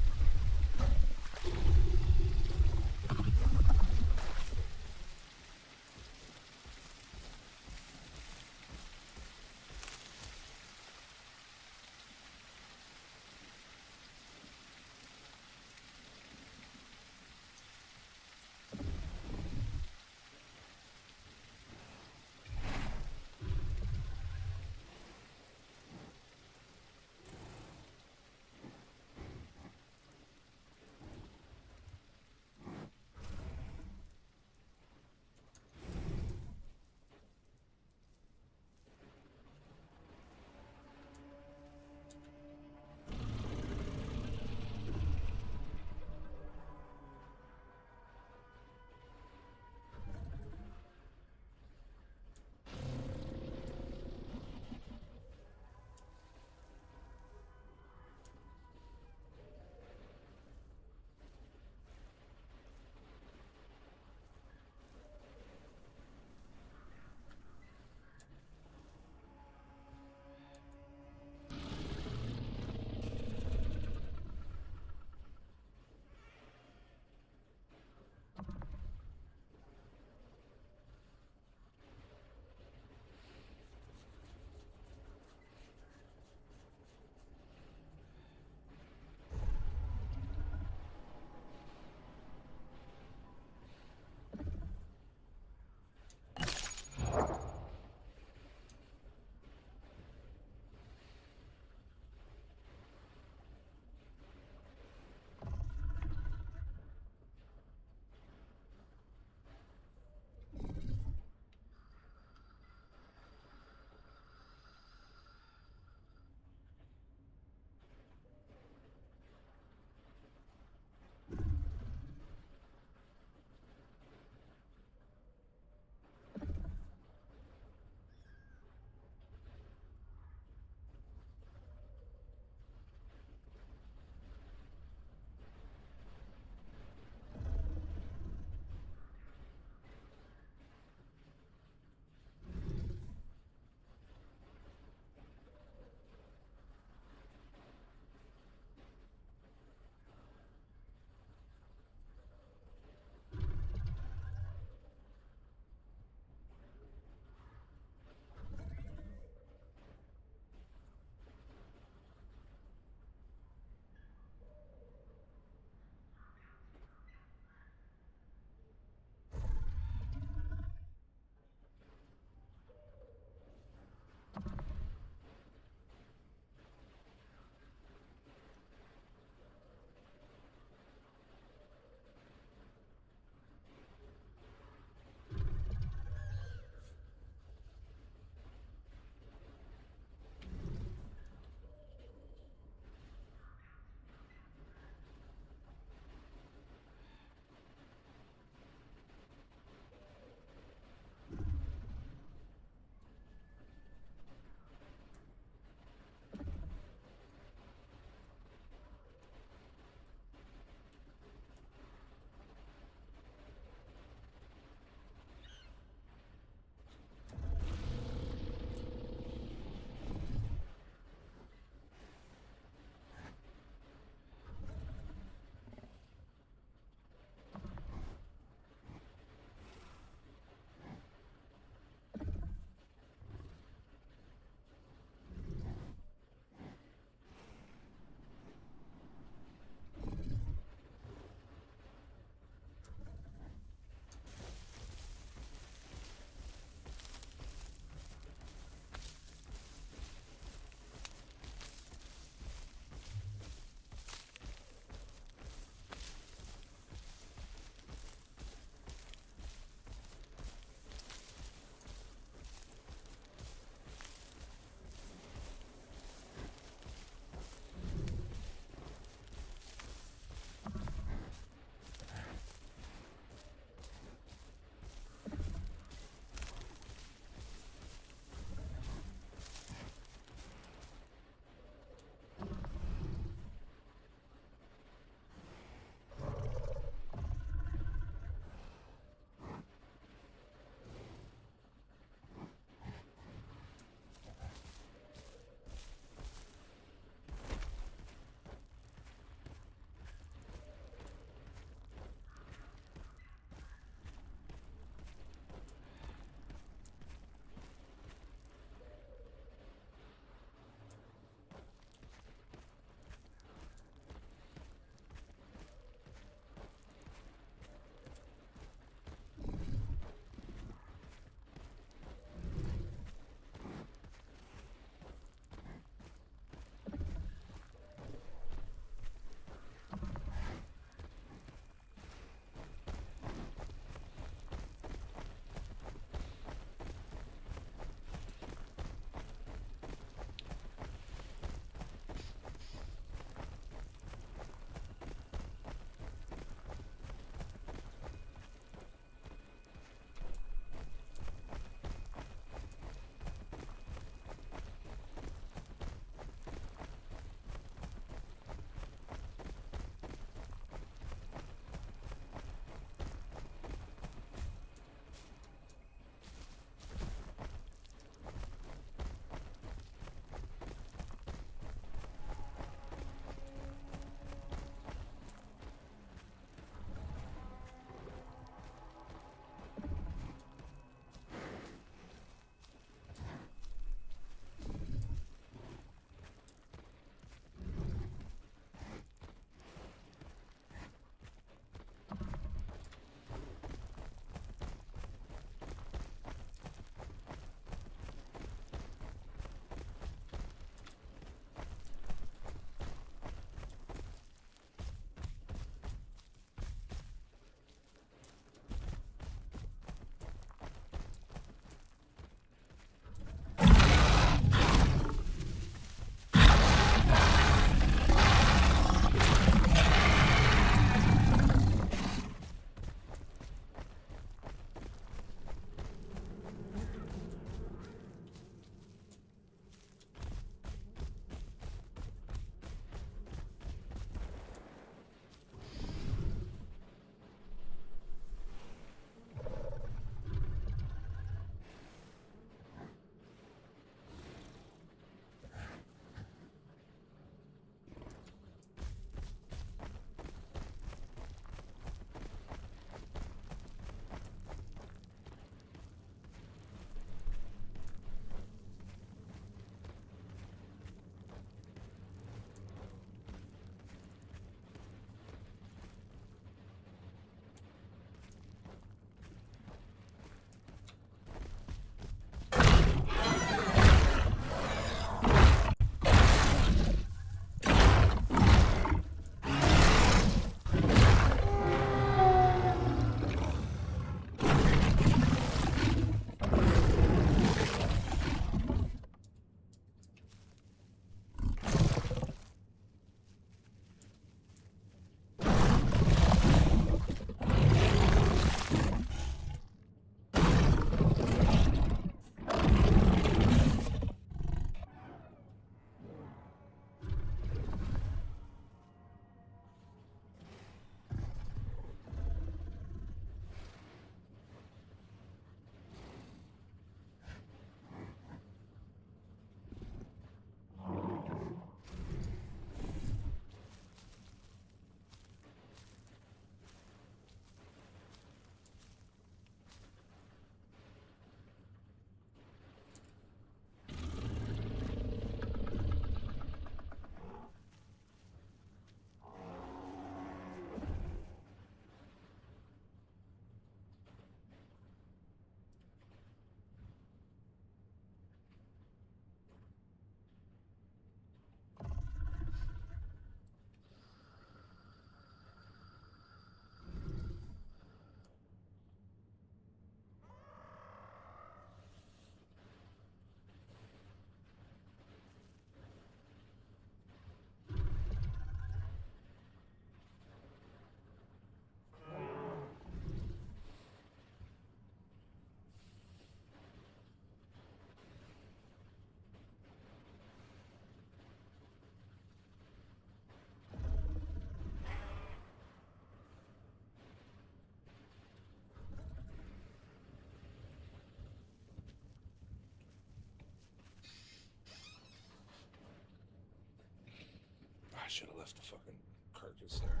should have left the fucking carcass there.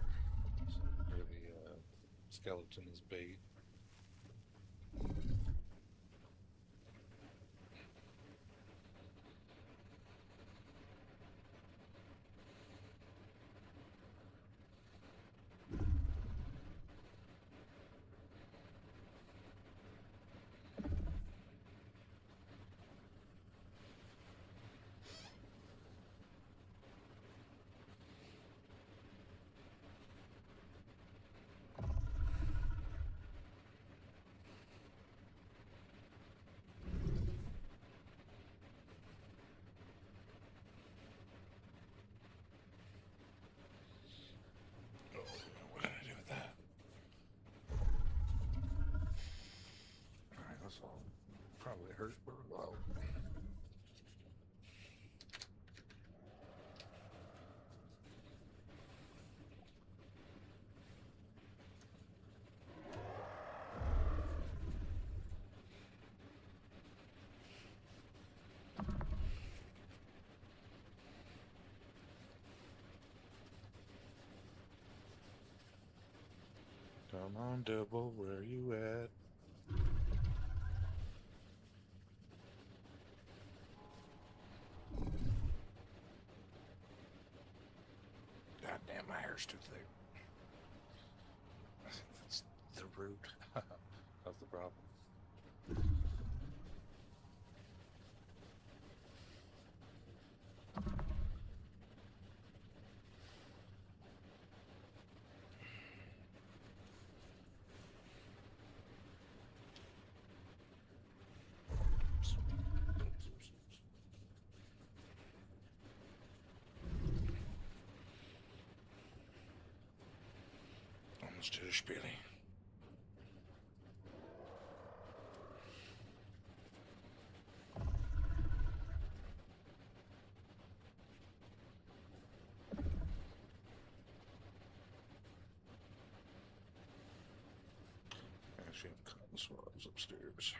Or the skeleton as bait. What did I do with that? Alright, this will probably hurt for a while. Come on, double, where you at? God damn, my hair's too thick. I think that's the root of the problem. Almost to the spiely. Actually, I'm cutting swabs upstairs.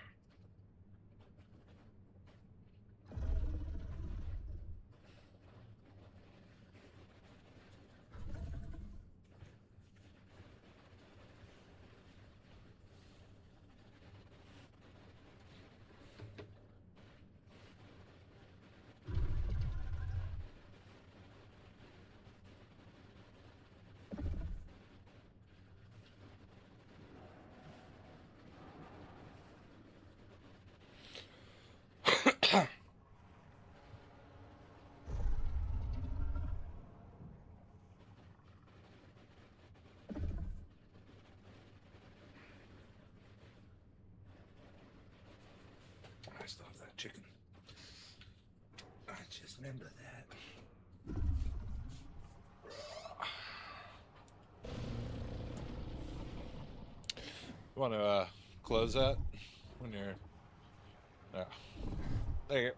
I still have that chicken. I just remember that. You want to close that when you're... Yeah. There you go.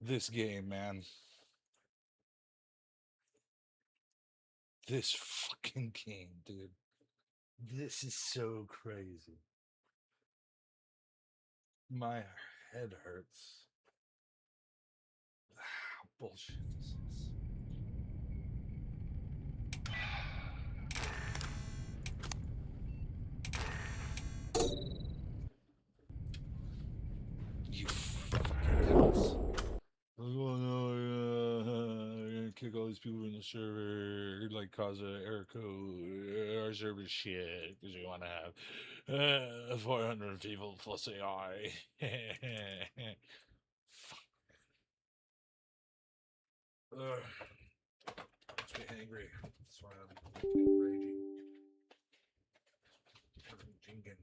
This game, man. This fucking game, dude. This is so crazy. My head hurts. How bullshit this is. You fucking cunts. Oh no, I'm gonna kick all these people in the server, like cause a error code. Our server shit because we want to have 400 people plus AI. Fuck. Makes me angry. That's why I'm raging. Jingin.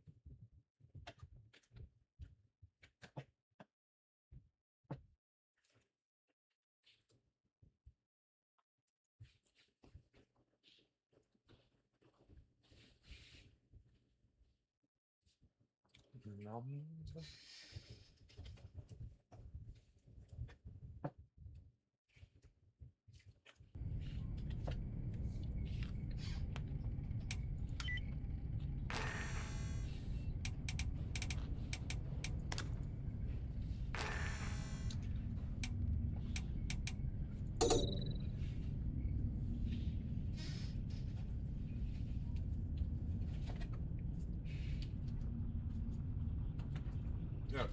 Yeah,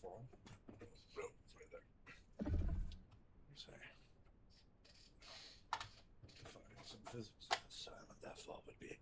fall. Oh, right there. Sorry. Define some physics. How silent that fall would be.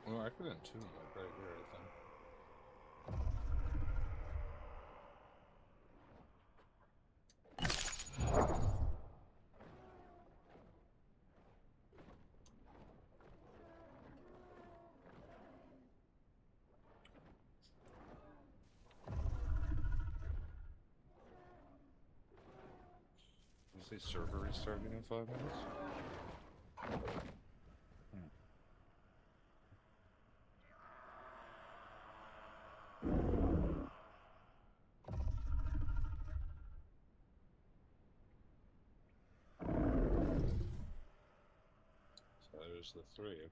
Well, I could tune like right here, I think. You say server restarting in 5 minutes? So there's the 3.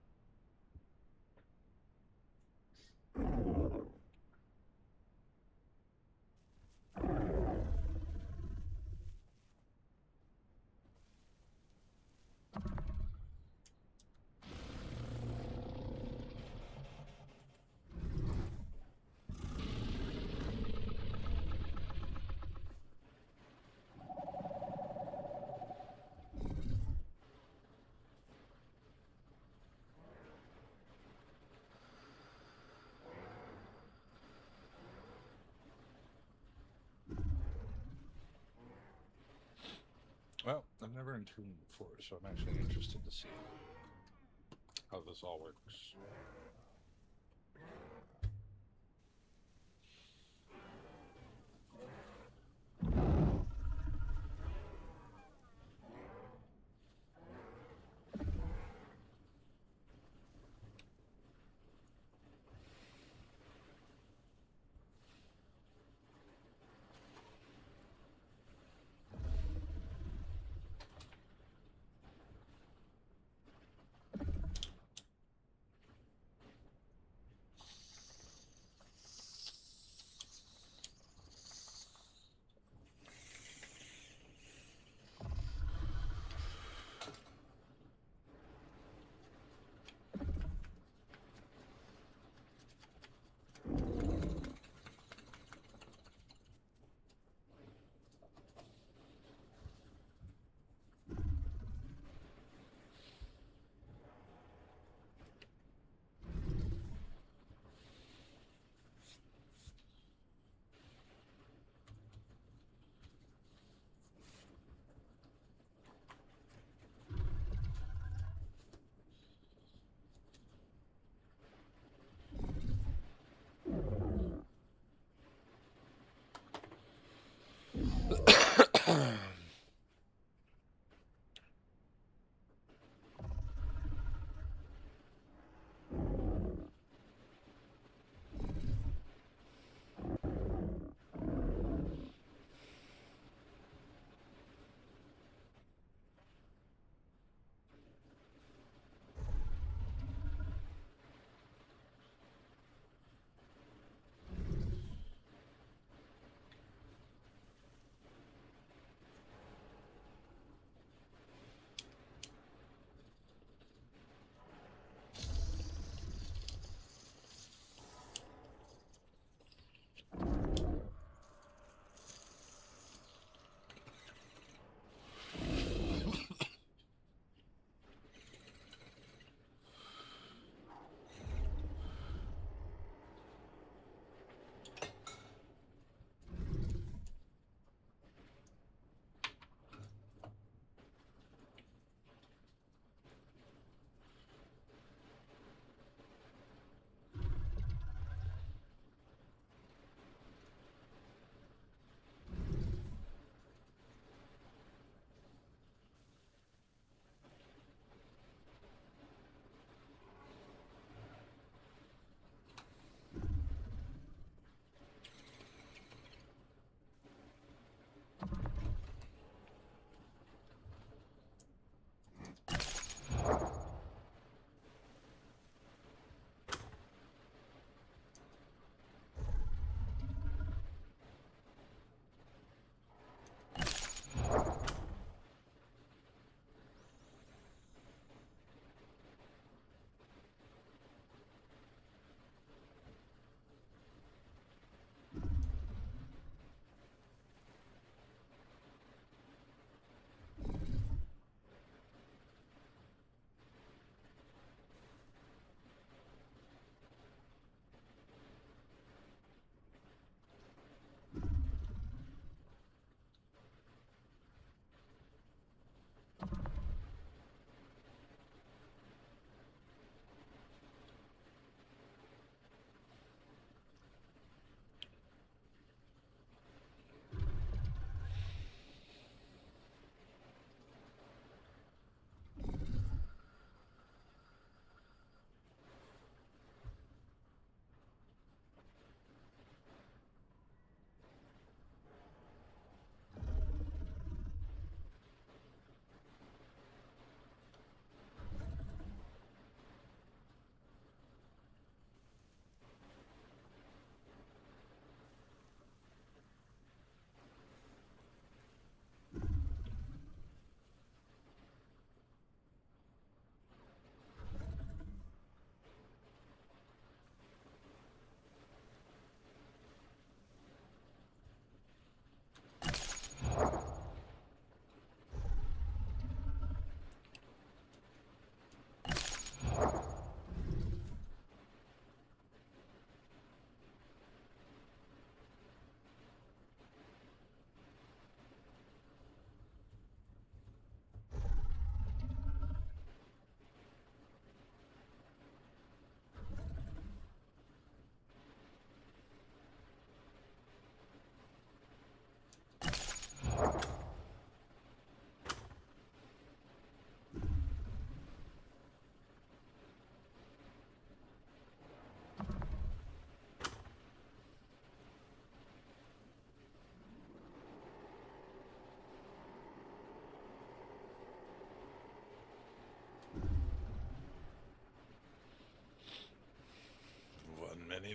Well, I've never tuned before, so I'm actually interested to see how this all works.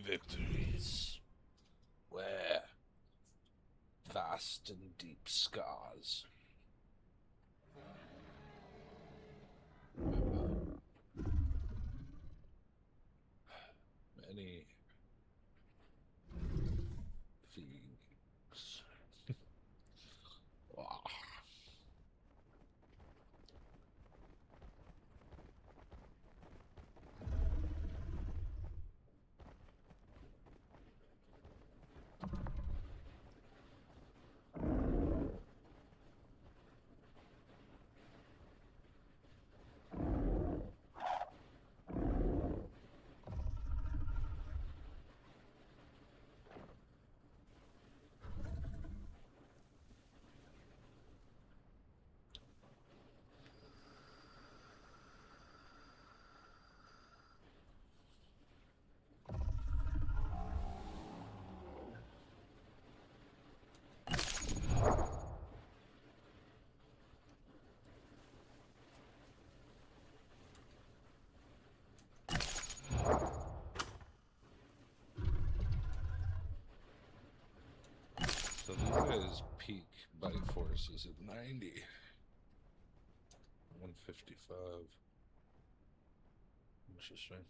victories. Where? Vast and deep scars. Many things. Wow. So these guys peak bite force is at 90. 155. Interesting.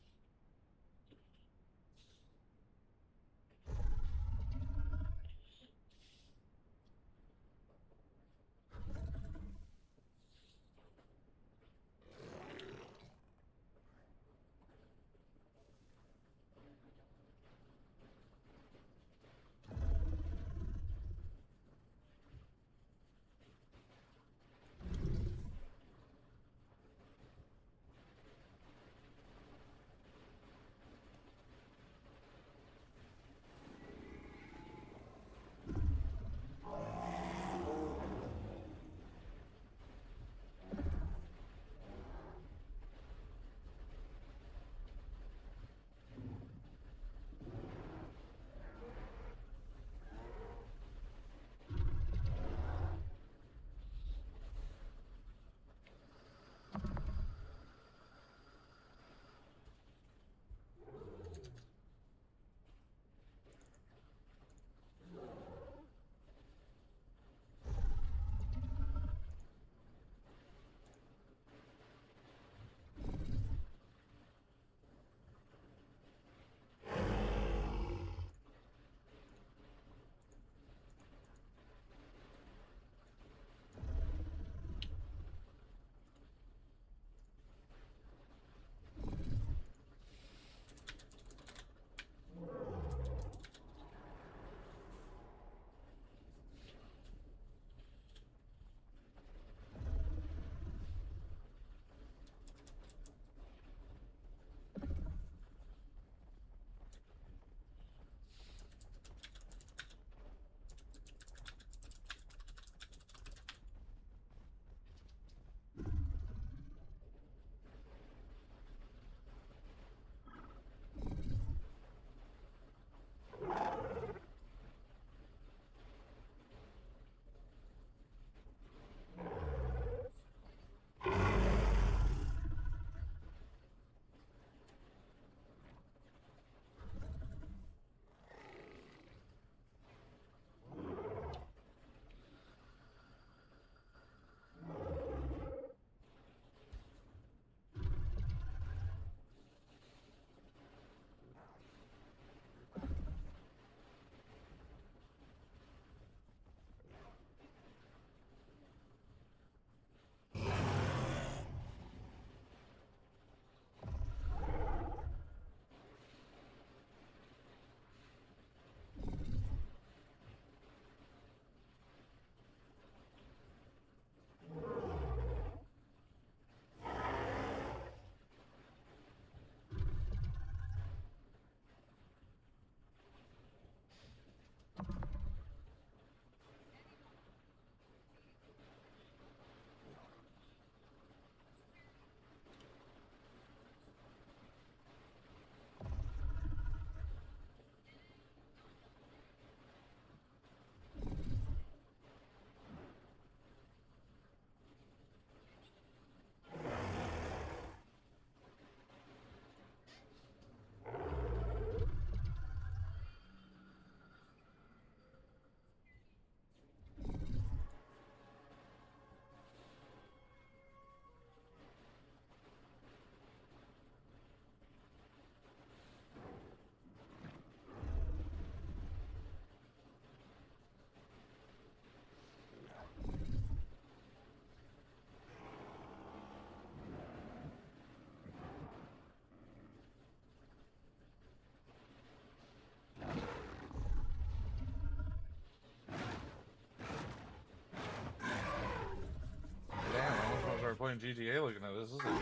playing GTA looking at this. This is fun.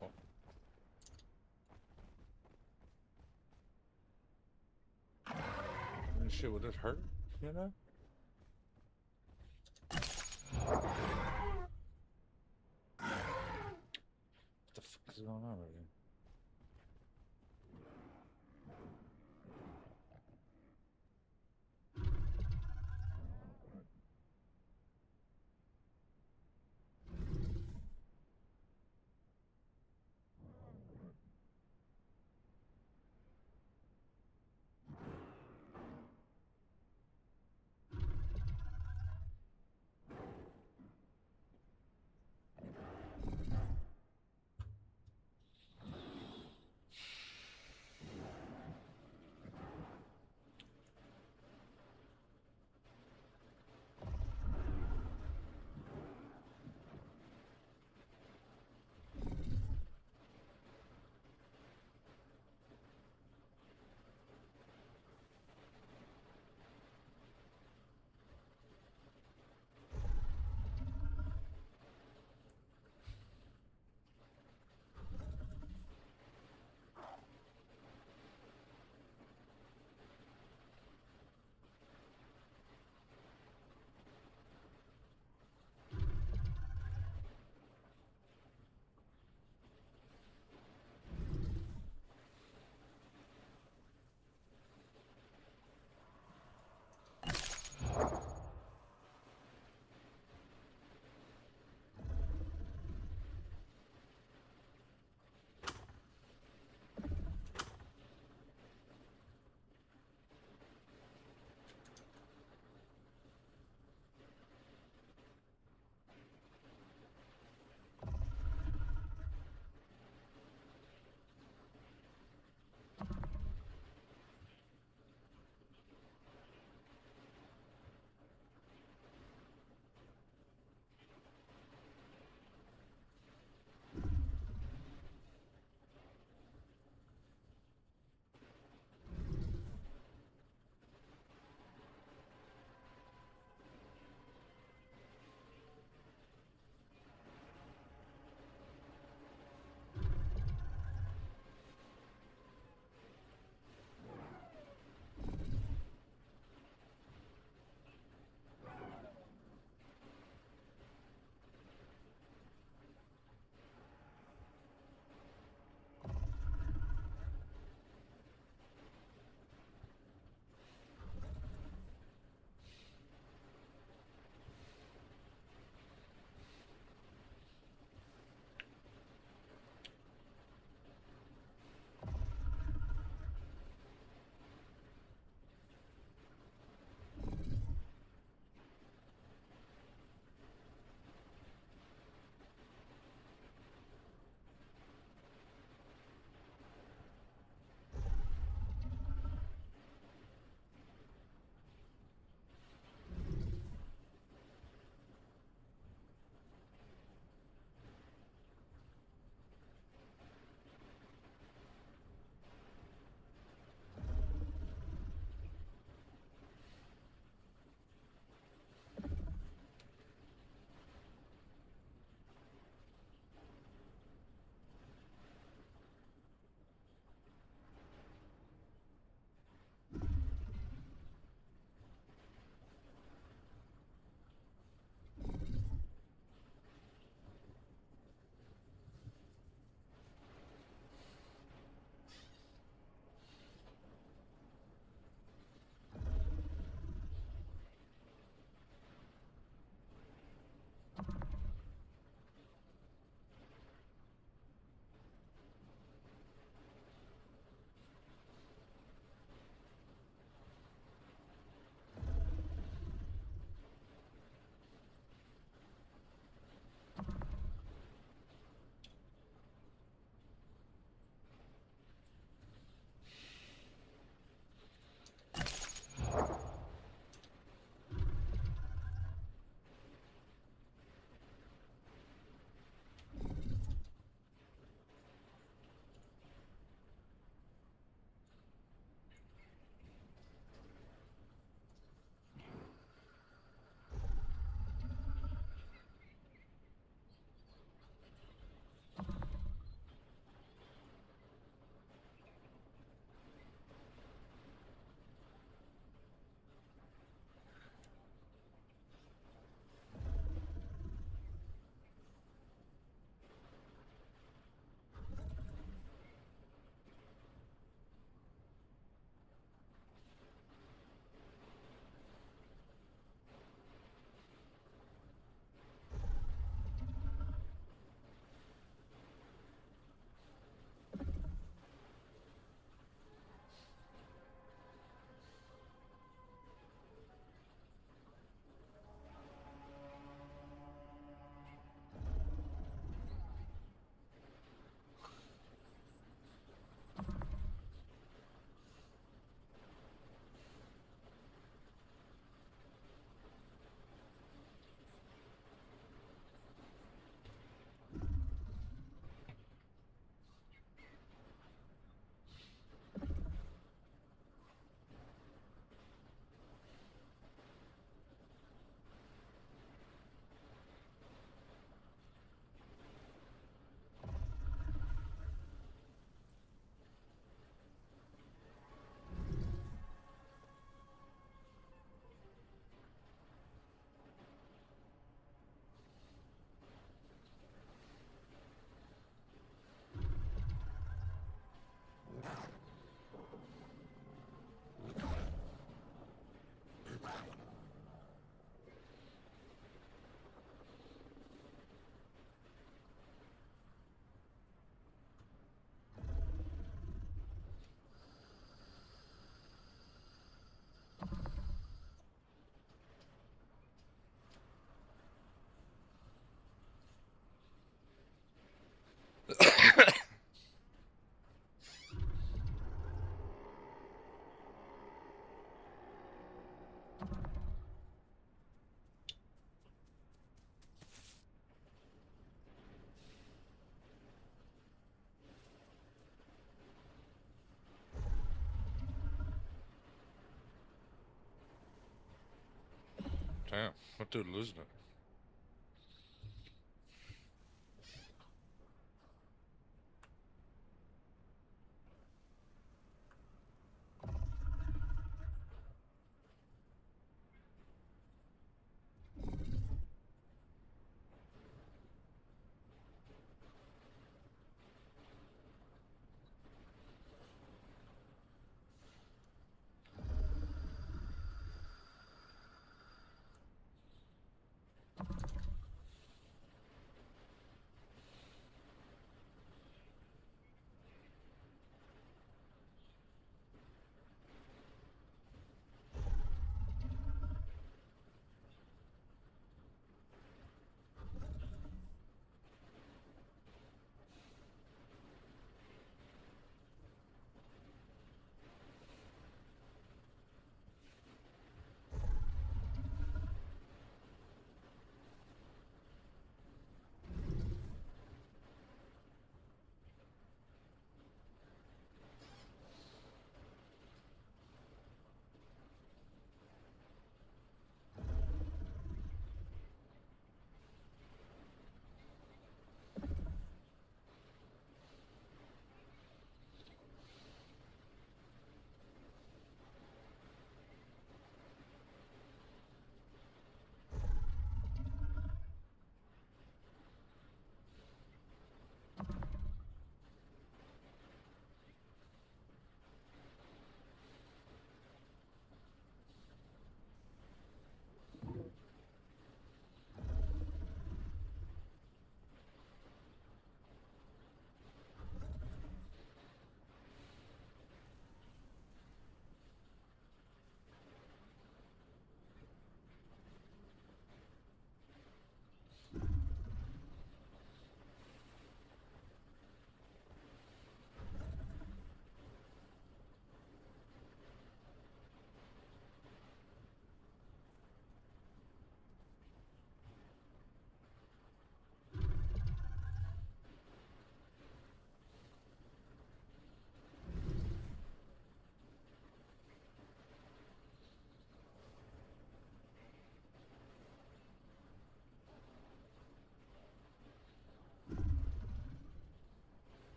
Oh. And shit, would it hurt? You know? What the fuck is going on right here? Damn, what dude losing it?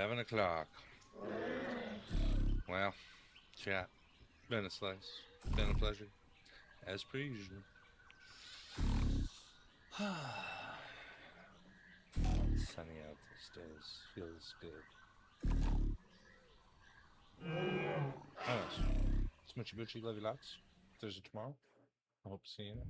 11 o'clock. Well, chat. Been a slice. Been a pleasure. As per usual. Sunny out these days. Feels good. Smoochy Boochie, love you lots. Thursday tomorrow. I hope to see you in it.